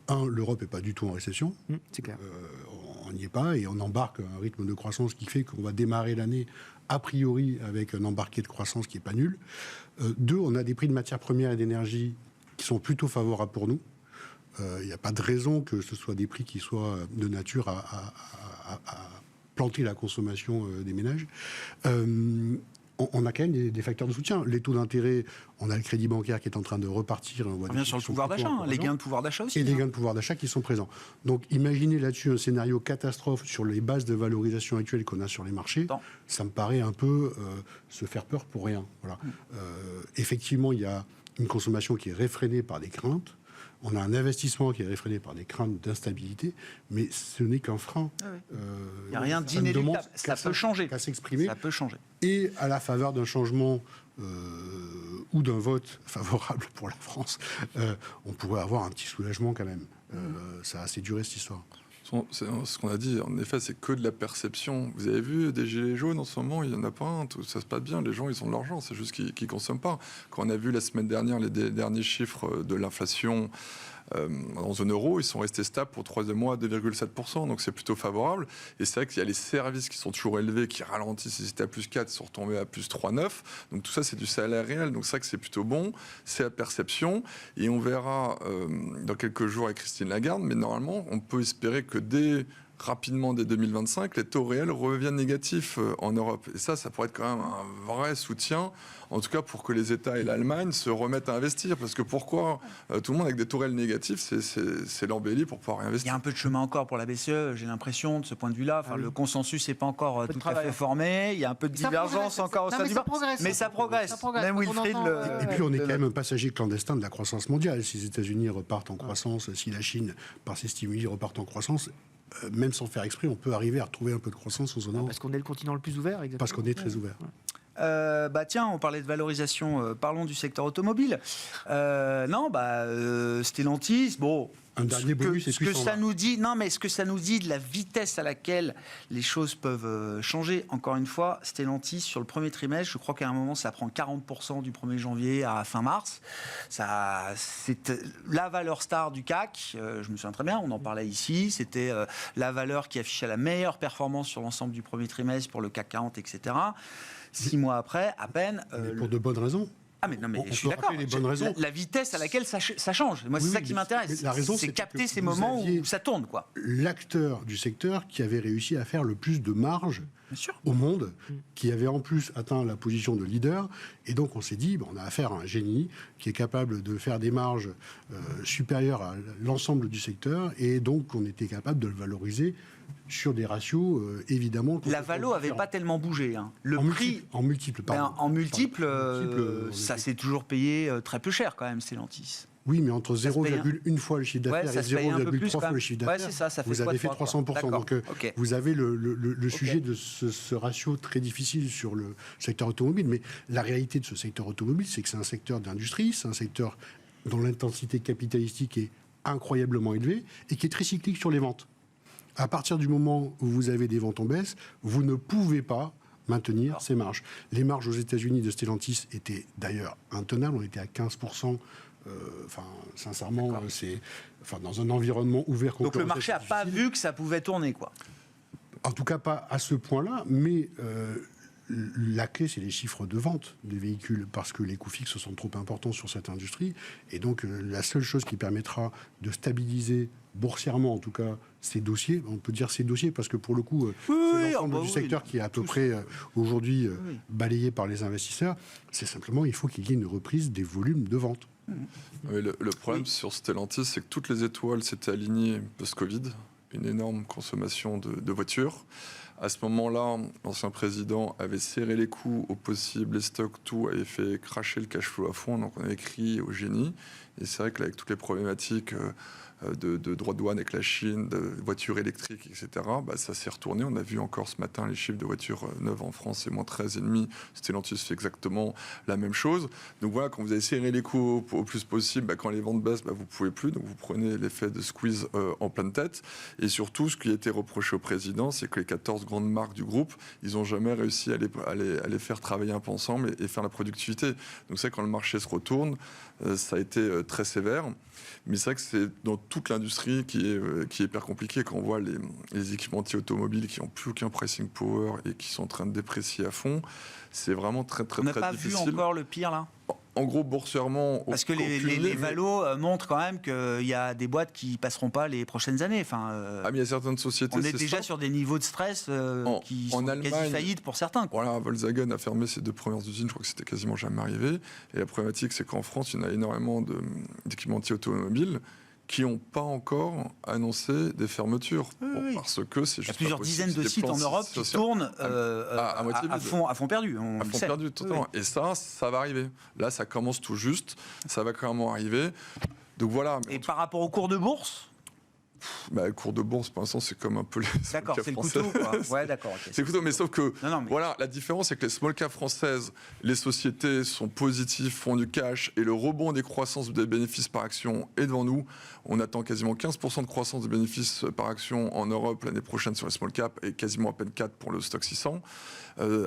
L'Europe n'est pas du tout en récession. C'est clair. On n'y est pas, et on embarque un rythme de croissance qui fait qu'on va démarrer l'année a priori avec un embarqué de croissance qui n'est pas nul. 2, on a des prix de matières premières et d'énergie qui sont plutôt favorables pour nous. Il n'y a pas de raison que ce soit des prix qui soient de nature à planter la consommation des ménages. On a quand même des facteurs de soutien. Les taux d'intérêt, on a le crédit bancaire qui est en train de repartir. On revient sur le pouvoir d'achat, les gains de pouvoir d'achat aussi. Et les gains de pouvoir d'achat qui sont présents. Donc imaginez là-dessus un scénario catastrophe sur les bases de valorisation actuelles qu'on a sur les marchés. Ça me paraît un peu se faire peur pour rien. Voilà. Effectivement, il y a une consommation qui est réfrénée par des craintes. On a un investissement qui est réfréné par des craintes d'instabilité, mais ce n'est qu'un frein. Il n'y a rien d'inéluctable. Ça peut changer. À s'exprimer. Ça peut changer. Et à la faveur d'un changement ou d'un vote favorable pour la France, on pourrait avoir un petit soulagement quand même. Ça a assez duré cette histoire. Ce qu'on a dit, en effet, c'est que de la perception. Vous avez vu des gilets jaunes en ce moment, il n'y en a pas un, tout ça se passe bien, les gens ils ont de l'argent, c'est juste qu'ils ne consomment pas. Quand on a vu la semaine dernière les derniers chiffres de l'inflation en zone euro, ils sont restés stables pour 3e mois à 2,7%, donc c'est plutôt favorable. Et c'est vrai qu'il y a les services qui sont toujours élevés, qui ralentissent, ils étaient à plus 4, ils sont retombés à plus 3,9. Donc tout ça c'est du salaire réel, donc c'est vrai que c'est plutôt bon, c'est la perception. Et on verra dans quelques jours avec Christine Lagarde, mais normalement on peut espérer que rapidement dès 2025, les taux réels reviennent négatifs en Europe. Et ça pourrait être quand même un vrai soutien, en tout cas pour que les États et l'Allemagne se remettent à investir. Parce que pourquoi tout le monde avec des taux réels négatifs, c'est l'embellie pour pouvoir réinvestir. Il y a un peu de chemin encore pour la BCE, j'ai l'impression, de ce point de vue-là. Enfin, le consensus n'est pas encore tout à fait formé. Il y a un peu de divergence encore au sein du bas. Mais ça progresse. Même Wilfried Et puis on est quand même un passager clandestin de la croissance mondiale. Si les États-Unis repartent en croissance, si la Chine, par ses stimuli, repart en croissance, même sans faire exprès, on peut arriver à retrouver un peu de croissance en zone euro. Parce qu'on est le continent le plus ouvert, exactement. Parce qu'on est très ouvert. Tiens, on parlait de valorisation, parlons du secteur automobile. Stellantis, bon, Un dernier bonus, ce que ça nous dit, non, mais ce que ça nous dit de la vitesse à laquelle les choses peuvent changer. Encore une fois, Stellantis, sur le premier trimestre, je crois qu'à un moment, ça prend 40% du 1er janvier à fin mars. C'est la valeur star du CAC. Je me souviens très bien, on en parlait ici. C'était la valeur qui affichait la meilleure performance sur l'ensemble du premier trimestre pour le CAC 40, etc. 6 mois après, à peine. Mais pour de bonnes raisons. Ah mais non, mais je suis d'accord. La vitesse à laquelle ça change. Moi, c'est ça qui m'intéresse. La raison, c'est capter ces moments où ça tourne, quoi. L'acteur du secteur qui avait réussi à faire le plus de marge au monde, qui avait en plus atteint la position de leader. Et donc, on s'est dit, on a affaire à un génie qui est capable de faire des marges supérieures à l'ensemble du secteur. Et donc, on était capable de le valoriser sur des ratios, évidemment... La valo n'avait pas tellement bougé. Hein. Le prix... En multiple, pardon. En multiple, ça s'est toujours payé très peu cher, quand même, Stellantis. Oui, mais entre 0,1 fois le chiffre d'affaires et 0,3 fois le chiffre d'affaires, vous avez fait 300%. Donc, vous avez le sujet de ce ratio très difficile sur le secteur automobile. Mais la réalité de ce secteur automobile, c'est que c'est un secteur d'industrie, c'est un secteur dont l'intensité capitalistique est incroyablement élevée et qui est très cyclique sur les ventes. À partir du moment où vous avez des ventes en baisse, vous ne pouvez pas maintenir ces marges. Les marges aux États-Unis de Stellantis étaient d'ailleurs intenables. On était à 15%. Sincèrement, c'est dans un environnement ouvert. Donc le marché n'a pas vu que ça pouvait tourner, quoi. En tout cas, pas à ce point-là, mais la clé, c'est les chiffres de vente des véhicules, parce que les coûts fixes sont trop importants sur cette industrie. Et donc, la seule chose qui permettra de stabiliser boursièrement, en tout cas, ces dossiers, on peut dire ces dossiers, parce que pour le coup, c'est l'ensemble du secteur qui est à peu près aujourd'hui balayé par les investisseurs. C'est simplement, il faut qu'il y ait une reprise des volumes de vente. Oui, le problème sur Stellantis, c'est que toutes les étoiles s'étaient alignées post-Covid, une énorme consommation de voitures. À ce moment-là, l'ancien président avait serré les coûts au possible, les stocks, tout, avait fait cracher le cash flow à fond, donc on avait crié au génie. Et c'est vrai qu'avec toutes les problématiques de droits de douane avec la Chine, de voitures électriques, etc., ça s'est retourné. On a vu encore ce matin les chiffres de voitures neuves en France, c'est moins 13,5. Stellantis fait exactement la même chose. Donc voilà, quand vous avez serré les coûts au plus possible, quand les ventes baissent, vous ne pouvez plus. Donc vous prenez l'effet de squeeze en pleine tête. Et surtout, ce qui a été reproché au président, c'est que les 14 grandes marques du groupe, ils n'ont jamais réussi à les faire travailler un peu ensemble et faire la productivité. Donc c'est quand le marché se retourne, ça a été très sévère. Mais c'est vrai que c'est dans toute l'industrie qui est hyper compliqué quand on voit les équipementiers automobiles qui n'ont plus aucun pricing power et qui sont en train de déprécier à fond. C'est vraiment très difficile. On n'a pas vu encore le pire, là ? En gros, boursièrement... Parce que les valos montrent quand même qu'il y a des boîtes qui ne passeront pas les prochaines années. Mais il y a certaines sociétés... On est déjà sur des niveaux de stress qui sont quasi faillites pour certains. Voilà, Volkswagen a fermé ses 2 premières usines, je crois que c'était quasiment jamais arrivé. Et la problématique, c'est qu'en France, il y en a énormément d'équipementiers automobiles qui n'ont pas encore annoncé des fermetures. Parce que c'est juste. Il y a plusieurs dizaines de sites en Europe qui tournent à fond perdu. À fond perdu, totalement. Et ça va arriver. Là, ça commence tout juste. Ça va clairement arriver. Donc voilà. Et par rapport au cours de bourse ? Le cours de bourse, pour l'instant, c'est comme un peu les small cap françaises. D'accord, c'est le couteau, quoi. Ouais, d'accord. Okay. C'est le couteau, mais sauf que, voilà, la différence, c'est que les small cap françaises, les sociétés sont positives, font du cash, et le rebond des croissances des bénéfices par action est devant nous. On attend quasiment 15% de croissance des bénéfices par action en Europe l'année prochaine sur les small cap, et quasiment à peine 4% pour le stock 600,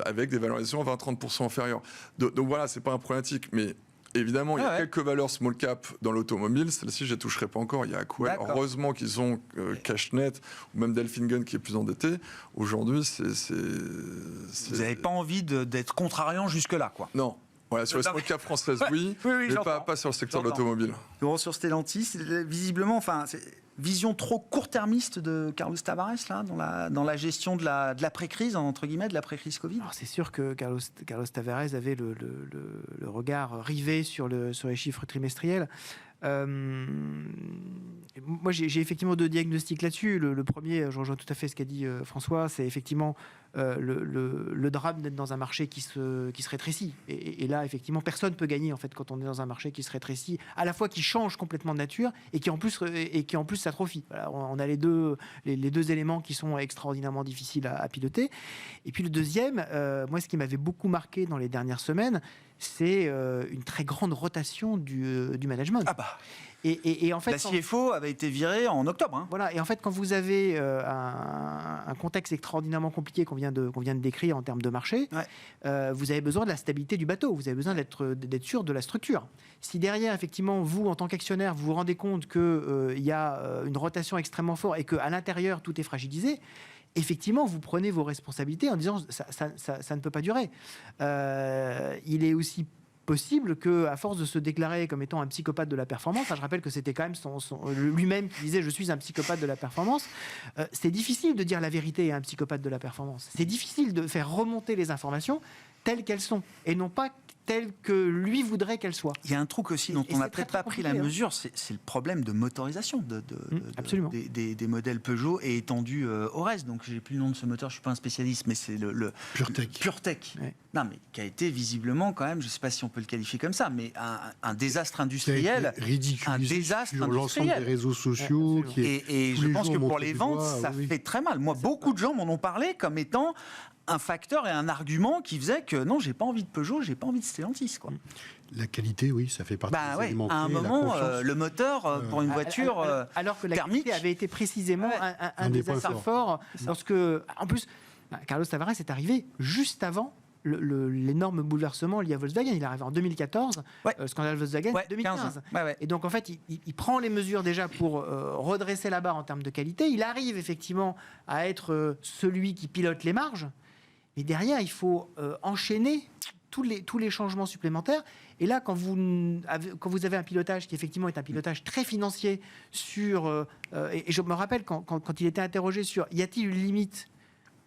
avec des valorisations 20-30% inférieures. Donc voilà, c'est pas un problématique, mais... Évidemment, il y a quelques valeurs small cap dans l'automobile. Celle-ci, je ne toucherai pas encore. Il y a Aquel. Heureusement qu'ils ont Cashnet ou même Delphingen qui est plus endetté. Aujourd'hui, Vous n'avez pas envie d'être contrariant jusque-là, quoi. Non. Voilà, sur les small cap françaises, oui, mais pas sur le secteur de l'automobile. Sur Stellantis, visiblement, vision trop court-termiste de Carlos Tavares là, dans la gestion de l'après-crise, entre guillemets, de l'après-crise Covid. Alors c'est sûr que Carlos Tavares avait le regard rivé sur les chiffres trimestriels. Moi, j'ai effectivement 2 diagnostics là-dessus. Le premier, je rejoins tout à fait ce qu'a dit François, c'est effectivement le drame d'être dans un marché qui se rétrécit. Et là, effectivement, personne ne peut gagner en fait quand on est dans un marché qui se rétrécit, à la fois qui change complètement de nature et qui en plus s'atrophie. Voilà, on a les deux éléments qui sont extraordinairement difficiles à piloter. Et puis le deuxième, moi, ce qui m'avait beaucoup marqué dans les dernières semaines, c'est une très grande rotation du management. Et en fait, la CFO avait été virée en octobre. Hein. Voilà. Et en fait, quand vous avez un contexte extraordinairement compliqué qu'on vient de décrire en termes de marché, vous avez besoin de la stabilité du bateau. Vous avez besoin d'être sûr de la structure. Si derrière, effectivement, vous, en tant qu'actionnaire, vous vous rendez compte qu'il y a une rotation extrêmement forte et qu'à l'intérieur, tout est fragilisé, effectivement, vous prenez vos responsabilités en disant ça ne peut pas durer. Il est aussi possible qu'à force de se déclarer comme étant un psychopathe de la performance, je rappelle que c'était quand même lui-même qui disait « je suis un psychopathe de la performance », c'est difficile de dire la vérité à un psychopathe de la performance. C'est difficile de faire remonter les informations telles qu'elles sont, et non pas telles que lui voudrait qu'elles soient. Il y a un truc aussi dont on n'a peut-être pas pris la mesure, c'est le problème de motorisation des modèles Peugeot et étendu au reste. Donc j'ai plus le nom de ce moteur, je suis pas un spécialiste, mais c'est le PureTech. Ouais. Non, mais qui a été visiblement quand même, je sais pas si on peut le qualifier comme ça, mais un désastre industriel, un désastre sur l'ensemble des réseaux sociaux. Et je pense que pour les ventes, ça fait très mal. Moi, beaucoup de gens m'en ont parlé comme étant un facteur et un argument qui faisait que non, j'ai pas envie de Peugeot, j'ai pas envie de Stellantis, quoi. La qualité, oui, ça fait partie des éléments clés. À un moment, le moteur pour une voiture alors que la thermique qualité avait été précisément un des points forts. Lorsque, en plus, Carlos Tavares est arrivé juste avant l'énorme bouleversement lié à Volkswagen. Il est arrivé en 2014, scandale Volkswagen, 2015. Et donc, en fait, il prend les mesures déjà pour redresser la barre en termes de qualité. Il arrive effectivement à être celui qui pilote les marges. Mais derrière, il faut enchaîner tous les changements supplémentaires. Et là, quand vous avez un pilotage qui effectivement est un pilotage très financier et je me rappelle quand il était interrogé sur y a-t-il une limite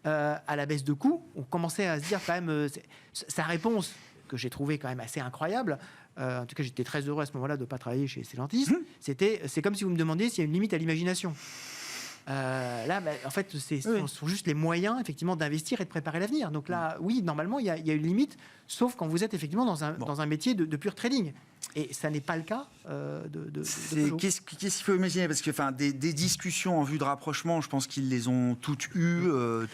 à la baisse de coûts, on commençait à se dire quand même sa réponse que j'ai trouvée quand même assez incroyable. En tout cas, j'étais très heureux à ce moment-là de ne pas travailler chez Stellantis. C'est comme si vous me demandiez s'il y a une limite à l'imagination. Là, en fait, ce sont juste les moyens, effectivement, d'investir et de préparer l'avenir. Donc là, oui, normalement, il y a une limite, sauf quand vous êtes effectivement dans un métier de pur trading. Et ça n'est pas le cas Qu'est-ce qu'il faut imaginer? Parce que des discussions en vue de rapprochement, je pense qu'ils les ont toutes eues,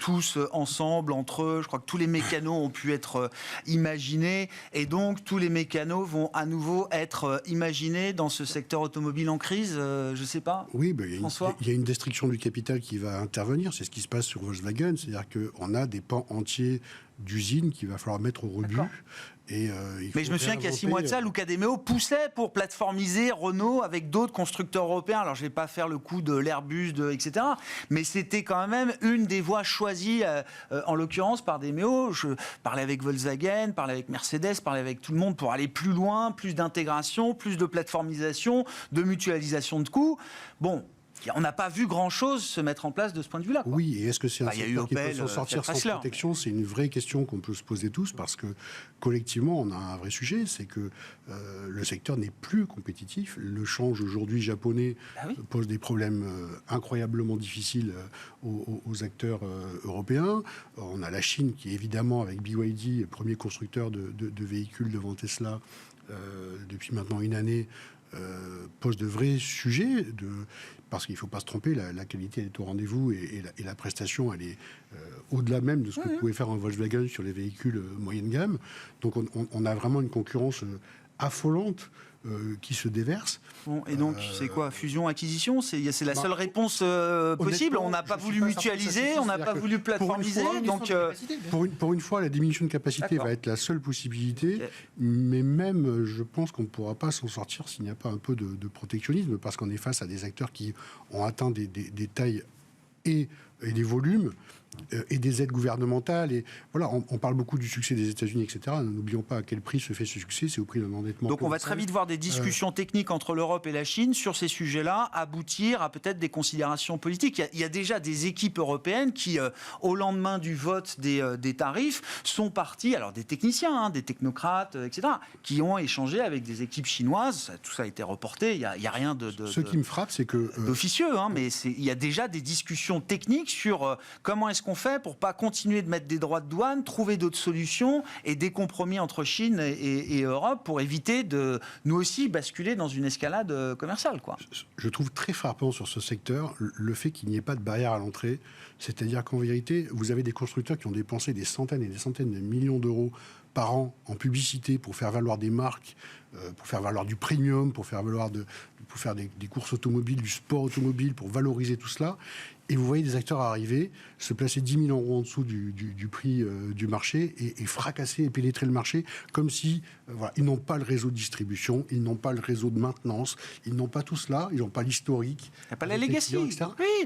tous ensemble, entre eux. Je crois que tous les mécanos ont pu être imaginés. Et donc, tous les mécanos vont à nouveau être imaginés dans ce secteur automobile en crise. Je ne sais pas. Oui, il y a une destruction du capital qui va intervenir. C'est ce qui se passe sur Volkswagen. C'est-à-dire qu'on a des pans entiers d'usines qu'il va falloir mettre au rebut. Mais je me souviens qu'il y a 6 mois de ça, Luca De Meo poussait pour plateformiser Renault avec d'autres constructeurs européens. Alors, je ne vais pas faire le coup de l'Airbus, etc. Mais c'était quand même une des voies choisies, en l'occurrence, par De Meo. Je parlais avec Volkswagen, parlais avec Mercedes, parlais avec tout le monde pour aller plus loin, plus d'intégration, plus de plateformisation, de mutualisation de coûts. Bon. On n'a pas vu grand-chose se mettre en place de ce point de vue-là. Oui, et est-ce que c'est un secteur qui peut s'en sortir sans protection? C'est une vraie question qu'on peut se poser tous, parce que collectivement, on a un vrai sujet, c'est que le secteur n'est plus compétitif. Le change aujourd'hui japonais pose des problèmes incroyablement difficiles aux acteurs européens. On a la Chine qui, évidemment, avec BYD, premier constructeur de véhicules devant Tesla depuis maintenant une année, pose de vrais sujets, parce qu'il ne faut pas se tromper, la qualité elle est au rendez-vous et la prestation elle est au-delà même de ce que pouvait faire un Volkswagen sur les véhicules moyenne gamme. Donc on a vraiment une concurrence affolante qui se déverse. Bon, et donc, c'est quoi? Fusion-acquisition? C'est la seule réponse possible? On n'a pas voulu mutualiser, on n'a pas voulu plateformiser. Donc, pour une fois, la diminution de capacité va être la seule possibilité. Okay. Mais même, je pense qu'on ne pourra pas s'en sortir s'il n'y a pas un peu de protectionnisme, parce qu'on est face à des acteurs qui ont atteint des tailles et des volumes et des aides gouvernementales. Et voilà, on parle beaucoup du succès des États-Unis, etc. N'oublions pas à quel prix se fait ce succès. C'est au prix d'un endettement. Donc on va très vite voir des discussions techniques entre l'Europe et la Chine sur ces sujets-là, aboutir à peut-être des considérations politiques. Il y a déjà des équipes européennes qui, au lendemain du vote des tarifs, sont parties, alors des techniciens, des technocrates, etc., qui ont échangé avec des équipes chinoises. Tout ça a été reporté. Il n'y a rien Ce qui me frappe, c'est que d'officieux, mais il y a déjà des discussions techniques sur comment est-ce est-ce qu'on fait pour pas continuer de mettre des droits de douane, trouver d'autres solutions et des compromis entre Chine et Europe pour éviter de nous aussi basculer dans une escalade commerciale, quoi. Je trouve très frappant sur ce secteur le fait qu'il n'y ait pas de barrière à l'entrée. C'est-à-dire qu'en vérité, vous avez des constructeurs qui ont dépensé des centaines et des centaines de millions d'euros par an en publicité pour faire valoir des marques, pour faire valoir du premium, pour faire des courses automobiles, du sport automobile, pour valoriser tout cela. Et vous voyez des acteurs arriver, se placer 10 000 euros en dessous du prix du marché et fracasser et pénétrer le marché comme si ils n'ont pas le réseau de distribution, ils n'ont pas le réseau de maintenance, ils n'ont pas tout cela, ils n'ont pas l'historique. Il n'y a pas la legacy.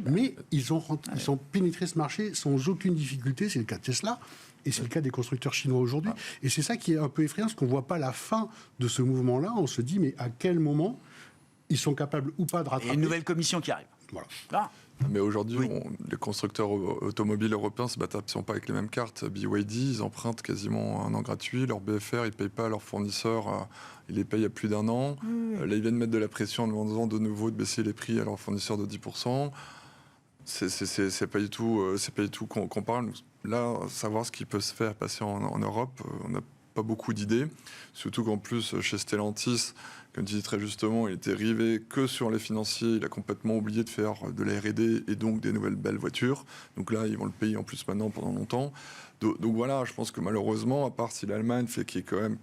Mais ils ont pénétré ce marché sans aucune difficulté. C'est le cas de Tesla. Et c'est le cas des constructeurs chinois aujourd'hui. Et c'est ça qui est un peu effrayant, parce qu'on ne voit pas la fin de ce mouvement-là. On se dit, mais à quel moment ils sont capables ou pas de rattraper. Et une nouvelle commission qui arrive. Voilà. Ah. Mais aujourd'hui, les constructeurs automobiles européens ne se battent absolument pas avec les mêmes cartes. BYD, ils empruntent quasiment un an gratuit. Leur BFR, ils ne payent pas à leurs fournisseurs. Ils les payent il y a plus d'un an. Là, ils viennent mettre de la pression en demandant de nouveau de baisser les prix à leurs fournisseurs de 10%. C'est pas du tout qu'on parle. Là, savoir ce qui peut se faire passer en Europe, on n'a pas beaucoup d'idées. Surtout qu'en plus, chez Stellantis, comme tu dis très justement, il était rivé que sur les financiers. Il a complètement oublié de faire de la R&D et donc des nouvelles belles voitures. Donc là, ils vont le payer en plus maintenant pendant longtemps. Donc voilà, je pense que malheureusement, à part si l'Allemagne fait qu'il y ait quand même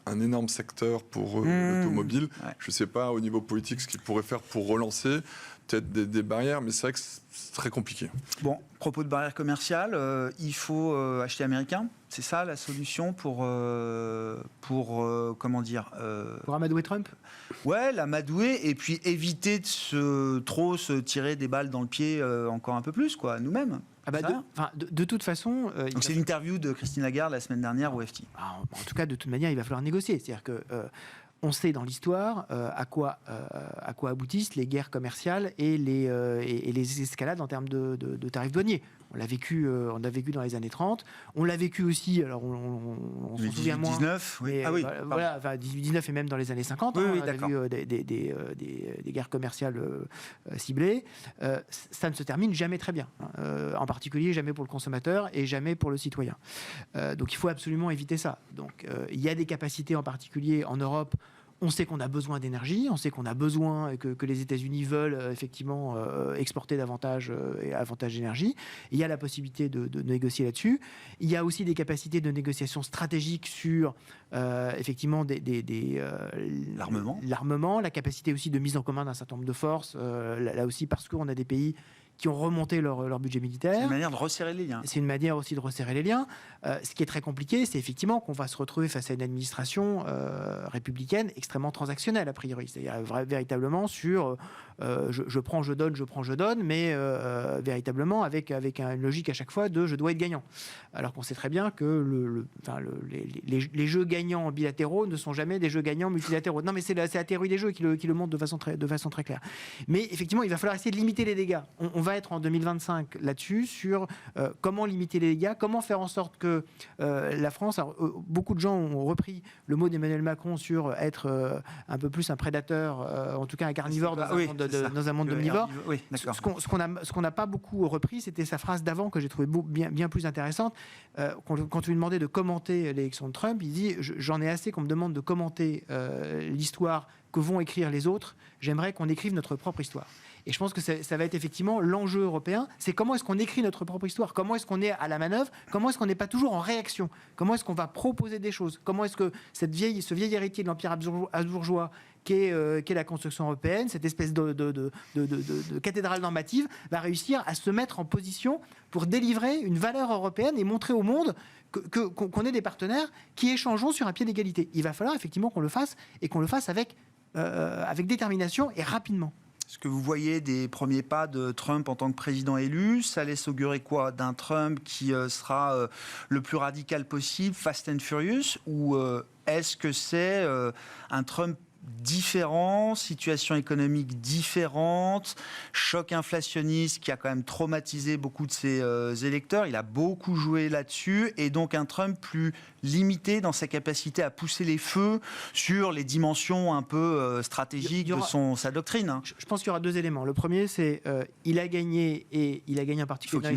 un énorme secteur pour l'automobile, je ne sais pas au niveau politique ce qu'il pourrait faire pour relancer. Peut-être des barrières, mais c'est vrai que c'est très compliqué. Bon, propos de barrières commerciales, il faut acheter américain. C'est ça la solution pour comment dire Pour amadouer Trump. Ouais, l'amadouer et puis éviter de se tirer des balles dans le pied encore un peu plus, quoi, nous-mêmes. Ah bah de toute façon... Donc c'est l'interview de Christine Lagarde la semaine dernière au FT. En tout cas, de toute manière, il va falloir négocier. C'est-à-dire que... on sait dans l'histoire à quoi aboutissent les guerres commerciales et les escalades en termes de tarifs douaniers. On l'a vécu dans les années 30. On l'a vécu aussi, alors on s'en souvient moins. 19, oui. Mais, voilà, 18-19 et même dans les années 50. Oui, on a vu des guerres commerciales ciblées. Ça ne se termine jamais très bien. En particulier, jamais pour le consommateur et jamais pour le citoyen. Donc il faut absolument éviter ça. Donc il y a des capacités en particulier en Europe. On sait qu'on a besoin d'énergie, on sait qu'on a besoin que les États-Unis veulent effectivement exporter davantage d'énergie. Il y a la possibilité de négocier là-dessus. Il y a aussi des capacités de négociation stratégique sur effectivement l'armement, la capacité aussi de mise en commun d'un certain nombre de forces. Là aussi parce qu'on a des pays qui ont remonté leur budget militaire. C'est une manière de resserrer les liens. C'est une manière aussi de resserrer les liens. Ce qui est très compliqué, c'est effectivement qu'on va se retrouver face à une administration républicaine extrêmement transactionnelle, a priori. C'est-à-dire véritablement sur je prends, je donne, mais véritablement avec une logique à chaque fois de je dois être gagnant. Alors qu'on sait très bien que les jeux gagnants bilatéraux ne sont jamais des jeux gagnants multilatéraux. Non, mais c'est la théorie des jeux qui le montre de façon très claire. Mais effectivement, il va falloir essayer de limiter les dégâts. On va être en 2025 là-dessus, sur comment limiter les dégâts, comment faire en sorte que la France... Alors, beaucoup de gens ont repris le mot d'Emmanuel Macron sur être un peu plus un prédateur, en tout cas un carnivore dans un monde omnivore. Oui, d'accord. Ce qu'on n'a pas beaucoup repris, c'était sa phrase d'avant que j'ai trouvé bien plus intéressante. Quand on lui demandait de commenter l'élection de Trump, il dit « J'en ai assez qu'on me demande de commenter l'histoire que vont écrire les autres. J'aimerais qu'on écrive notre propre histoire. » Et je pense que ça va être effectivement l'enjeu européen, c'est comment est-ce qu'on écrit notre propre histoire, comment est-ce qu'on est à la manœuvre, comment est-ce qu'on n'est pas toujours en réaction, comment est-ce qu'on va proposer des choses, comment est-ce que ce vieil héritier de l'Empire habsbourgeois qu'est la construction européenne, cette espèce de cathédrale normative, va réussir à se mettre en position pour délivrer une valeur européenne et montrer au monde qu'on est des partenaires qui échangeons sur un pied d'égalité. Il va falloir effectivement qu'on le fasse et qu'on le fasse avec détermination et rapidement. Est-ce que vous voyez des premiers pas de Trump en tant que président élu? Ça laisse augurer quoi? D'un Trump qui sera le plus radical possible, fast and furious? Ou est-ce que c'est un Trump différent, situation économique différente, choc inflationniste qui a quand même traumatisé beaucoup de ses électeurs. Il a beaucoup joué là-dessus et donc un Trump plus limité dans sa capacité à pousser les feux sur les dimensions un peu stratégiques de sa doctrine. Hein. Je pense qu'il y aura deux éléments. Le premier, c'est il a gagné en particulier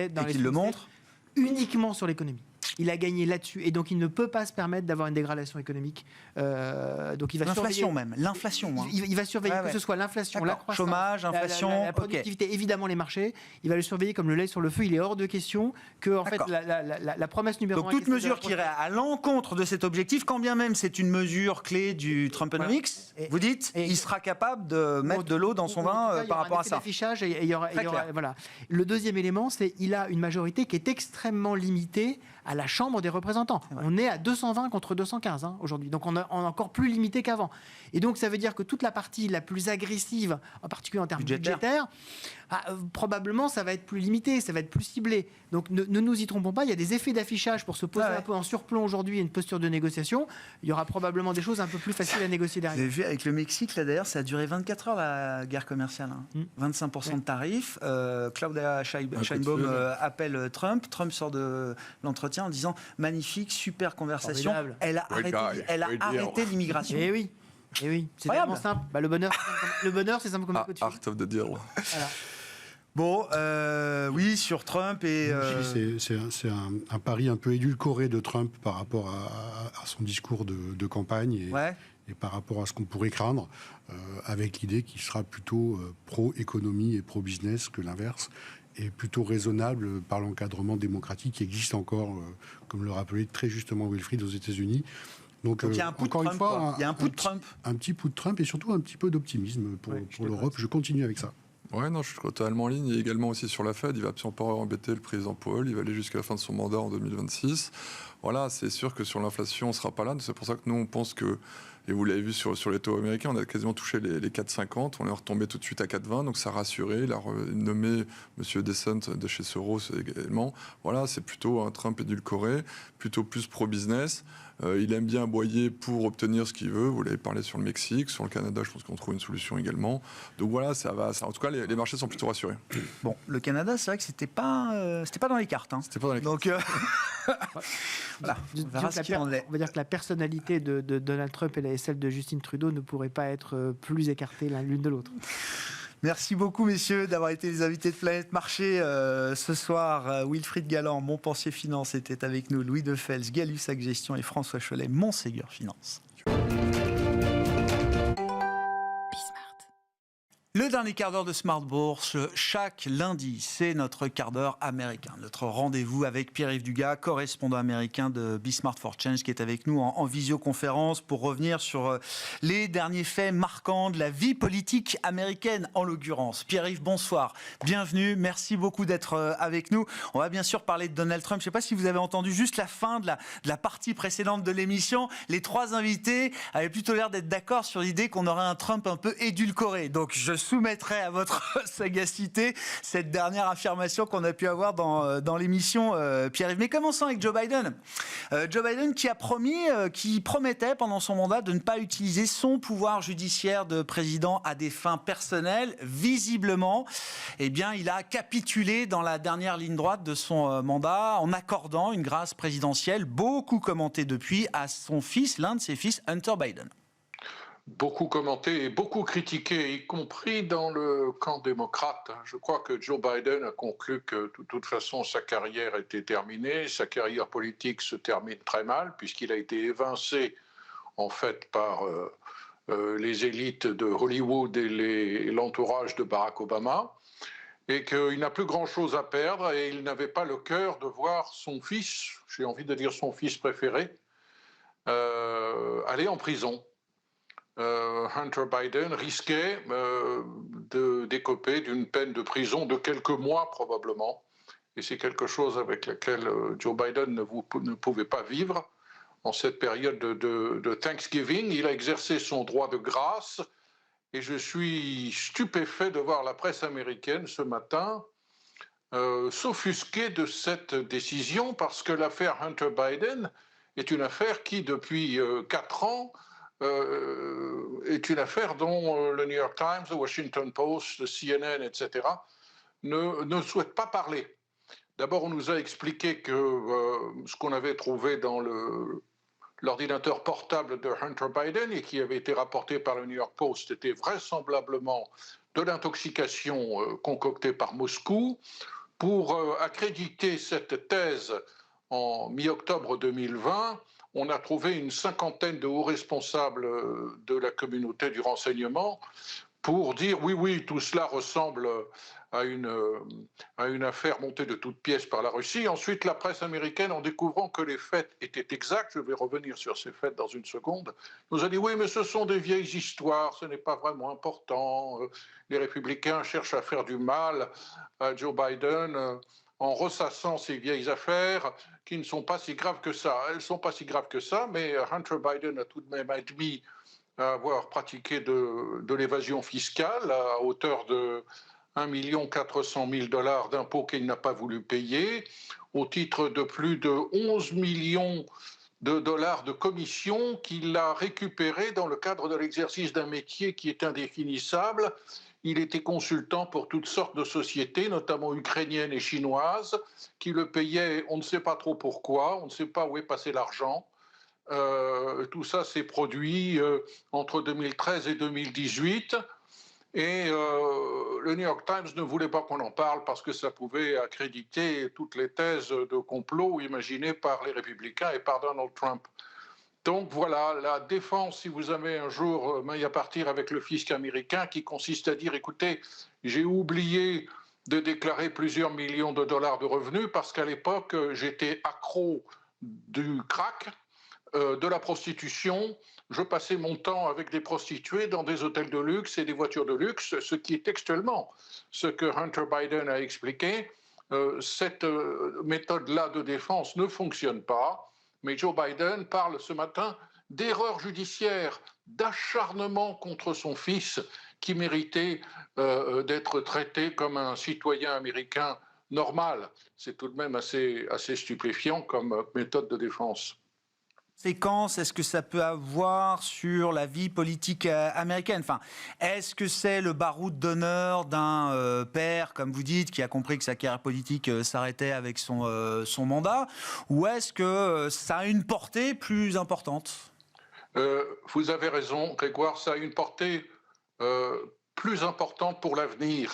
dans les le montre uniquement sur l'économie. Il a gagné là-dessus et donc il ne peut pas se permettre d'avoir une dégradation économique. Donc il va l'inflation même, l'inflation. Hein. Il va surveiller que ce soit l'inflation, la croissance, chômage, inflation, la productivité, évidemment les marchés. Il va le surveiller comme le lait sur le feu. Il est hors de question que en fait la promesse numéro 1. Donc toute mesure qui irait à l'encontre de cet objectif, quand bien même c'est une mesure clé du Trumponomics, vous dites, il sera capable de mettre de l'eau dans son vin par rapport à ça. Affichage et il y aura voilà. Le deuxième élément, c'est il a une majorité qui est extrêmement limitée à la Chambre des représentants. On est à 220 contre 215 aujourd'hui. Donc on est encore plus limité qu'avant. Et donc ça veut dire que toute la partie la plus agressive, en particulier en termes budgétaires, probablement ça va être plus limité, ça va être plus ciblé. Donc ne nous y trompons pas, il y a des effets d'affichage pour se poser un peu en surplomb aujourd'hui et une posture de négociation. Il y aura probablement des choses un peu plus faciles à négocier derrière. Vous avez vu avec le Mexique, là d'ailleurs, ça a duré 24 heures la guerre commerciale. 25% de tarifs. Claudia Sheinbaum appelle Trump. Trump sort de l'entretien en disant magnifique, super conversation. Formidable. Elle a arrêté l'immigration. Eh oui. C'est vraiment simple. Le bonheur, c'est simple comme un coup de fil. Art of the deal. Voilà. Bon, oui, sur Trump et... C'est un pari un peu édulcoré de Trump par rapport à son discours de campagne et par rapport à ce qu'on pourrait craindre, avec l'idée qu'il sera plutôt pro-économie et pro-business que l'inverse, et plutôt raisonnable par l'encadrement démocratique qui existe encore, comme le rappelait très justement Wilfried, aux États-Unis. Donc il y a un pouls de Trump, il y a un pouls de Trump. Un petit pouls de Trump et surtout un petit peu d'optimisme pour l'Europe. Je continue avec ça. Ouais, non, je suis totalement en ligne. Et également aussi sur la Fed, il va absolument pas embêter le président Powell. Il va aller jusqu'à la fin de son mandat en 2026. Voilà, c'est sûr que sur l'inflation, on ne sera pas là. C'est pour ça que nous, on pense que, et vous l'avez vu sur les taux américains, on a quasiment touché les 4,50. On est retombé tout de suite à 4,20. Donc ça a rassuré. Il a nommé M. Descent de chez Soros également. Voilà, c'est plutôt un Trump édulcoré, plutôt plus pro-business. Il aime bien aboyer pour obtenir ce qu'il veut. Vous l'avez parlé sur le Mexique, sur le Canada, je pense qu'on trouve une solution également. Donc voilà, ça va. En tout cas, les marchés sont plutôt rassurés. Bon, le Canada, c'est vrai que c'était pas dans les cartes. Hein. C'était pas dans les cartes. Donc voilà, on verra ce qu'il en est. On va dire que la personnalité de Donald Trump et celle de Justin Trudeau ne pourraient pas être plus écartées l'une de l'autre. Merci beaucoup, messieurs, d'avoir été les invités de Planète Marché ce soir. Wilfried Galland, Montpensier Finance, était avec nous. Louis Defels, Gay-Lussac Gestion et François Cholet, Montségur Finance. Le dernier quart d'heure de Smart Bourse, chaque lundi, c'est notre quart d'heure américain. Notre rendez-vous avec Pierre-Yves Dugas, correspondant américain de Bismart for Change, qui est avec nous en visioconférence pour revenir sur les derniers faits marquants de la vie politique américaine, en l'occurrence. Pierre-Yves, bonsoir. Bienvenue. Merci beaucoup d'être avec nous. On va bien sûr parler de Donald Trump. Je ne sais pas si vous avez entendu juste la fin de la partie précédente de l'émission. Les trois invités avaient plutôt l'air d'être d'accord sur l'idée qu'on aurait un Trump un peu édulcoré. Donc, je soumettrai à votre sagacité cette dernière affirmation qu'on a pu avoir dans l'émission, Pierre-Yves. Mais commençons avec Joe Biden. Joe Biden qui promettait pendant son mandat de ne pas utiliser son pouvoir judiciaire de président à des fins personnelles. Visiblement, eh bien, il a capitulé dans la dernière ligne droite de son mandat en accordant une grâce présidentielle, beaucoup commentée depuis, à son fils, l'un de ses fils, Hunter Biden. Beaucoup commenté et beaucoup critiqué, y compris dans le camp démocrate. Je crois que Joe Biden a conclu que de toute façon sa carrière était terminée, sa carrière politique se termine très mal puisqu'il a été évincé en fait par les élites de Hollywood et l'entourage de Barack Obama, et qu'il n'a plus grand-chose à perdre et il n'avait pas le cœur de voir son fils, j'ai envie de dire son fils préféré, aller en prison. Hunter Biden risquait d'écoper d'une peine de prison de quelques mois probablement. Et c'est quelque chose avec lequel Joe Biden ne pouvait pas vivre en cette période de Thanksgiving. Il a exercé son droit de grâce et je suis stupéfait de voir la presse américaine ce matin s'offusquer de cette décision parce que l'affaire Hunter Biden est une affaire qui, depuis 4 ans, est une affaire dont le New York Times, le Washington Post, le CNN, etc. ne souhaitent pas parler. D'abord, on nous a expliqué que ce qu'on avait trouvé dans l'ordinateur portable de Hunter Biden et qui avait été rapporté par le New York Post était vraisemblablement de l'intoxication concoctée par Moscou. Pour accréditer cette thèse en mi-octobre 2020, on a trouvé une cinquantaine de hauts responsables de la communauté du renseignement pour dire oui, tout cela ressemble à une affaire montée de toutes pièces par la Russie. Ensuite, la presse américaine, en découvrant que les faits étaient exacts, je vais revenir sur ces faits dans une seconde, nous a dit oui, mais ce sont des vieilles histoires, ce n'est pas vraiment important. Les républicains cherchent à faire du mal à Joe Biden en ressassant ces vieilles affaires qui ne sont pas si graves que ça. Elles ne sont pas si graves que ça, mais Hunter Biden a tout de même admis avoir pratiqué de l'évasion fiscale à hauteur de 1 400 000 $ d'impôts qu'il n'a pas voulu payer, au titre de plus de 11 millions de dollars de commissions qu'il a récupérées dans le cadre de l'exercice d'un métier qui est indéfinissable. Il était consultant pour toutes sortes de sociétés, notamment ukrainiennes et chinoises, qui le payaient, on ne sait pas trop pourquoi, on ne sait pas où est passé l'argent. Tout ça s'est produit entre 2013 et 2018. Et le New York Times ne voulait pas qu'on en parle parce que ça pouvait accréditer toutes les thèses de complot imaginées par les républicains et par Donald Trump. Donc voilà, la défense, si vous avez un jour maille à partir avec le fisc américain, qui consiste à dire, écoutez, j'ai oublié de déclarer plusieurs millions de dollars de revenus parce qu'à l'époque, j'étais accro du crack, de la prostitution. Je passais mon temps avec des prostituées dans des hôtels de luxe et des voitures de luxe, ce qui est textuellement ce que Hunter Biden a expliqué. Cette méthode-là de défense ne fonctionne pas, mais Joe Biden parle ce matin d'erreur judiciaire, d'acharnement contre son fils qui méritait d'être traité comme un citoyen américain normal. C'est tout de même assez stupéfiant comme méthode de défense. Conséquences est-ce que ça peut avoir sur la vie politique américaine? Enfin, est-ce que c'est le baroud d'honneur d'un père, comme vous dites, qui a compris que sa carrière politique s'arrêtait avec son mandat, ou est-ce que ça a une portée plus importante? Vous avez raison, Grégoire, ça a une portée plus importante pour l'avenir,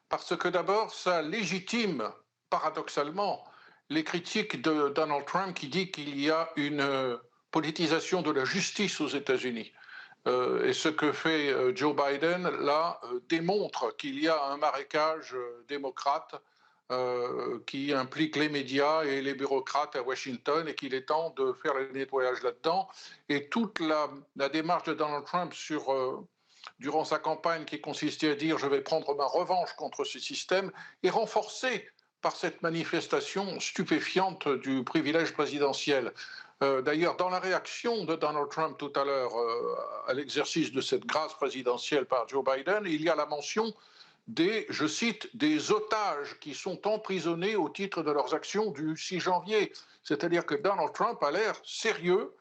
parce que d'abord, ça légitime, paradoxalement, les critiques de Donald Trump qui dit qu'il y a une politisation de la justice aux États-Unis. Et ce que fait Joe Biden, là, démontre qu'il y a un marécage démocrate qui implique les médias et les bureaucrates à Washington et qu'il est temps de faire le nettoyage là-dedans. Et toute la démarche de Donald Trump durant sa campagne qui consistait à dire « je vais prendre ma revanche contre ce système » est renforcée par cette manifestation stupéfiante du privilège présidentiel. D'ailleurs, dans la réaction de Donald Trump tout à l'heure à l'exercice de cette grâce présidentielle par Joe Biden, il y a la mention je cite, des otages qui sont emprisonnés au titre de leurs actions du 6 janvier. C'est-à-dire que Donald Trump a l'air sérieux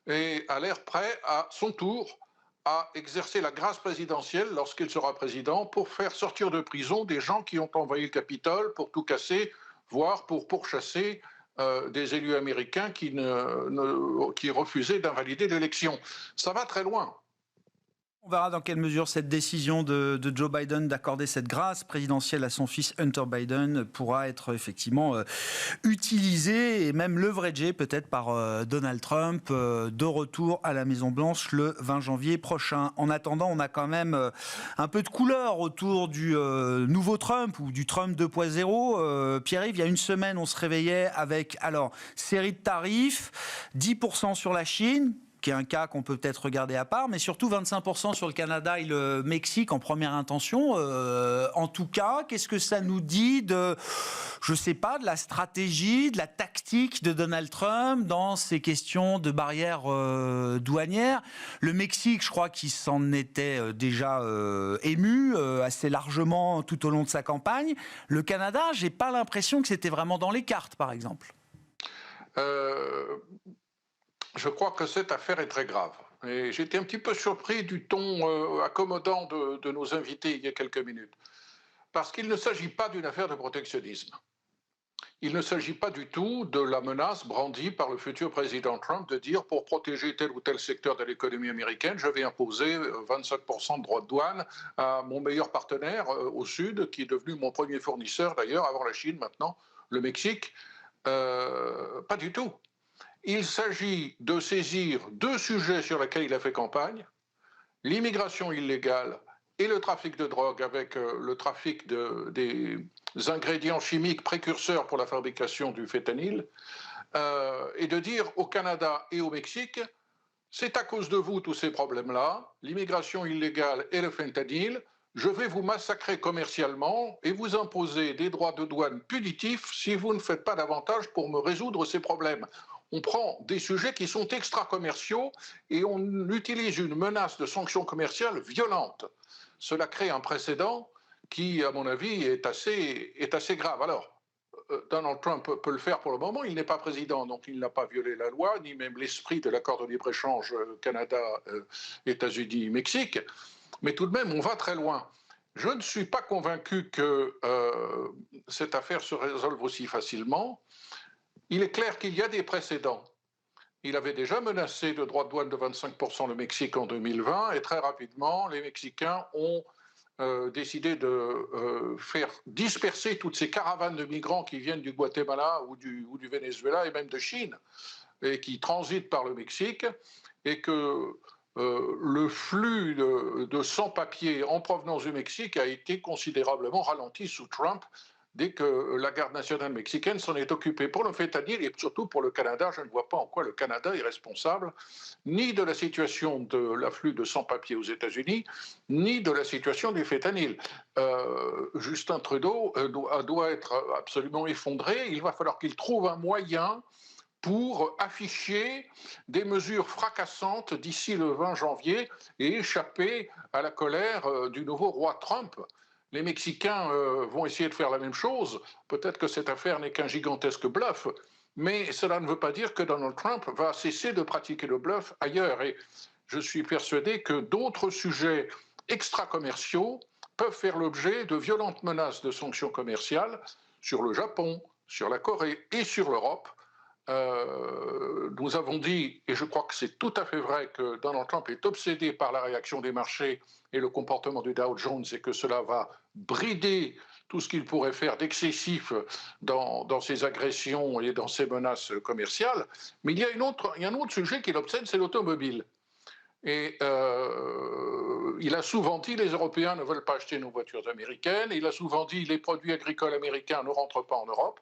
et a l'air prêt à son tour à exercer la grâce présidentielle lorsqu'il sera président pour faire sortir de prison des gens qui ont envahi le Capitole pour tout casser, voire pour pourchasser des élus américains qui refusaient d'invalider l'élection. Ça va très loin. On verra dans quelle mesure cette décision de Joe Biden d'accorder cette grâce présidentielle à son fils Hunter Biden pourra être effectivement utilisée et même leveragée peut-être par Donald Trump de retour à la Maison-Blanche le 20 janvier prochain. En attendant, on a quand même un peu de couleur autour du nouveau Trump ou du Trump 2.0. Pierre-Yves, il y a une semaine, on se réveillait avec série de tarifs, 10% sur la Chine, qui est un cas qu'on peut peut-être regarder à part, mais surtout 25% sur le Canada et le Mexique en première intention. En tout cas, qu'est-ce que ça nous dit de la stratégie, de la tactique de Donald Trump dans ces questions de barrières douanières? Le Mexique, je crois qu'il s'en était déjà ému assez largement tout au long de sa campagne. Le Canada, j'ai pas l'impression que c'était vraiment dans les cartes, par exemple. Je crois que cette affaire est très grave. Et j'étais un petit peu surpris du ton accommodant de nos invités il y a quelques minutes. Parce qu'il ne s'agit pas d'une affaire de protectionnisme. Il ne s'agit pas du tout de la menace brandie par le futur président Trump de dire pour protéger tel ou tel secteur de l'économie américaine, je vais imposer 25% de droits de douane à mon meilleur partenaire au Sud, qui est devenu mon premier fournisseur d'ailleurs, avant la Chine maintenant, le Mexique. Pas du tout. Il s'agit de saisir deux sujets sur lesquels il a fait campagne, l'immigration illégale et le trafic de drogue avec le trafic des ingrédients chimiques précurseurs pour la fabrication du fentanyl, et de dire au Canada et au Mexique, c'est à cause de vous tous ces problèmes-là, l'immigration illégale et le fentanyl, je vais vous massacrer commercialement et vous imposer des droits de douane punitifs si vous ne faites pas davantage pour me résoudre ces problèmes. On prend des sujets qui sont extra-commerciaux et on utilise une menace de sanctions commerciales violentes. Cela crée un précédent qui, à mon avis, est assez grave. Alors, Donald Trump peut le faire pour le moment, il n'est pas président, donc il n'a pas violé la loi, ni même l'esprit de l'accord de libre-échange Canada, États-Unis, Mexique, mais tout de même, on va très loin. Je ne suis pas convaincu que cette affaire se résolve aussi facilement. Il est clair qu'il y a des précédents. Il avait déjà menacé de droits de douane de 25% le Mexique en 2020 et très rapidement, les Mexicains ont décidé de faire disperser toutes ces caravanes de migrants qui viennent du Guatemala ou du Venezuela et même de Chine et qui transitent par le Mexique et que le flux de sans-papiers en provenance du Mexique a été considérablement ralenti sous Trump dès que la garde nationale mexicaine s'en est occupée. Pour le fentanyl et surtout pour le Canada, je ne vois pas en quoi le Canada est responsable ni de la situation de l'afflux de sans-papiers aux États-Unis, ni de la situation du fentanyl. Justin Trudeau doit être absolument effondré. Il va falloir qu'il trouve un moyen pour afficher des mesures fracassantes d'ici le 20 janvier et échapper à la colère du nouveau roi Trump. Les Mexicains vont essayer de faire la même chose. Peut-être que cette affaire n'est qu'un gigantesque bluff, mais cela ne veut pas dire que Donald Trump va cesser de pratiquer le bluff ailleurs. Et je suis persuadé que d'autres sujets extra-commerciaux peuvent faire l'objet de violentes menaces de sanctions commerciales sur le Japon, sur la Corée et sur l'Europe. Nous avons dit, et je crois que c'est tout à fait vrai, que Donald Trump est obsédé par la réaction des marchés et le comportement du Dow Jones et que cela va brider tout ce qu'il pourrait faire d'excessif dans ses agressions et dans ses menaces commerciales. Mais il y a un autre sujet qui l'obsède, c'est l'automobile. Et il a souvent dit les Européens ne veulent pas acheter nos voitures américaines. Il a souvent dit les produits agricoles américains ne rentrent pas en Europe.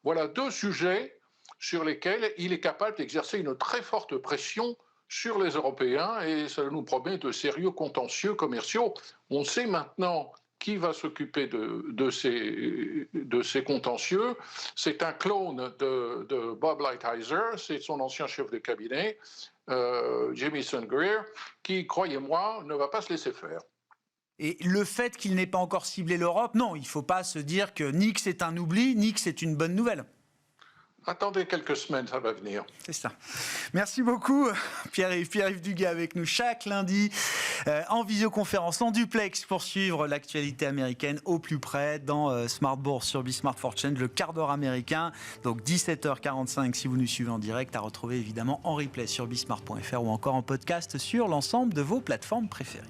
Voilà deux sujets sur lesquels il est capable d'exercer une très forte pression sur les Européens et ça nous promet de sérieux contentieux commerciaux. On sait maintenant qui va s'occuper de ces contentieux. C'est un clone de Bob Lighthizer, c'est son ancien chef de cabinet, Jamieson Greer, qui, croyez-moi, ne va pas se laisser faire. Et le fait qu'il n'ait pas encore ciblé l'Europe, non, il ne faut pas se dire que ni que c'est un oubli, ni que c'est une bonne nouvelle. Attendez quelques semaines, ça va venir. C'est ça. Merci beaucoup, Pierre-Yves Duguay avec nous chaque lundi en visioconférence, en duplex, pour suivre l'actualité américaine au plus près dans Smart Bourse sur Bismart for Change, le quart d'heure américain. Donc 17h45 si vous nous suivez en direct, à retrouver évidemment en replay sur bismart.fr ou encore en podcast sur l'ensemble de vos plateformes préférées.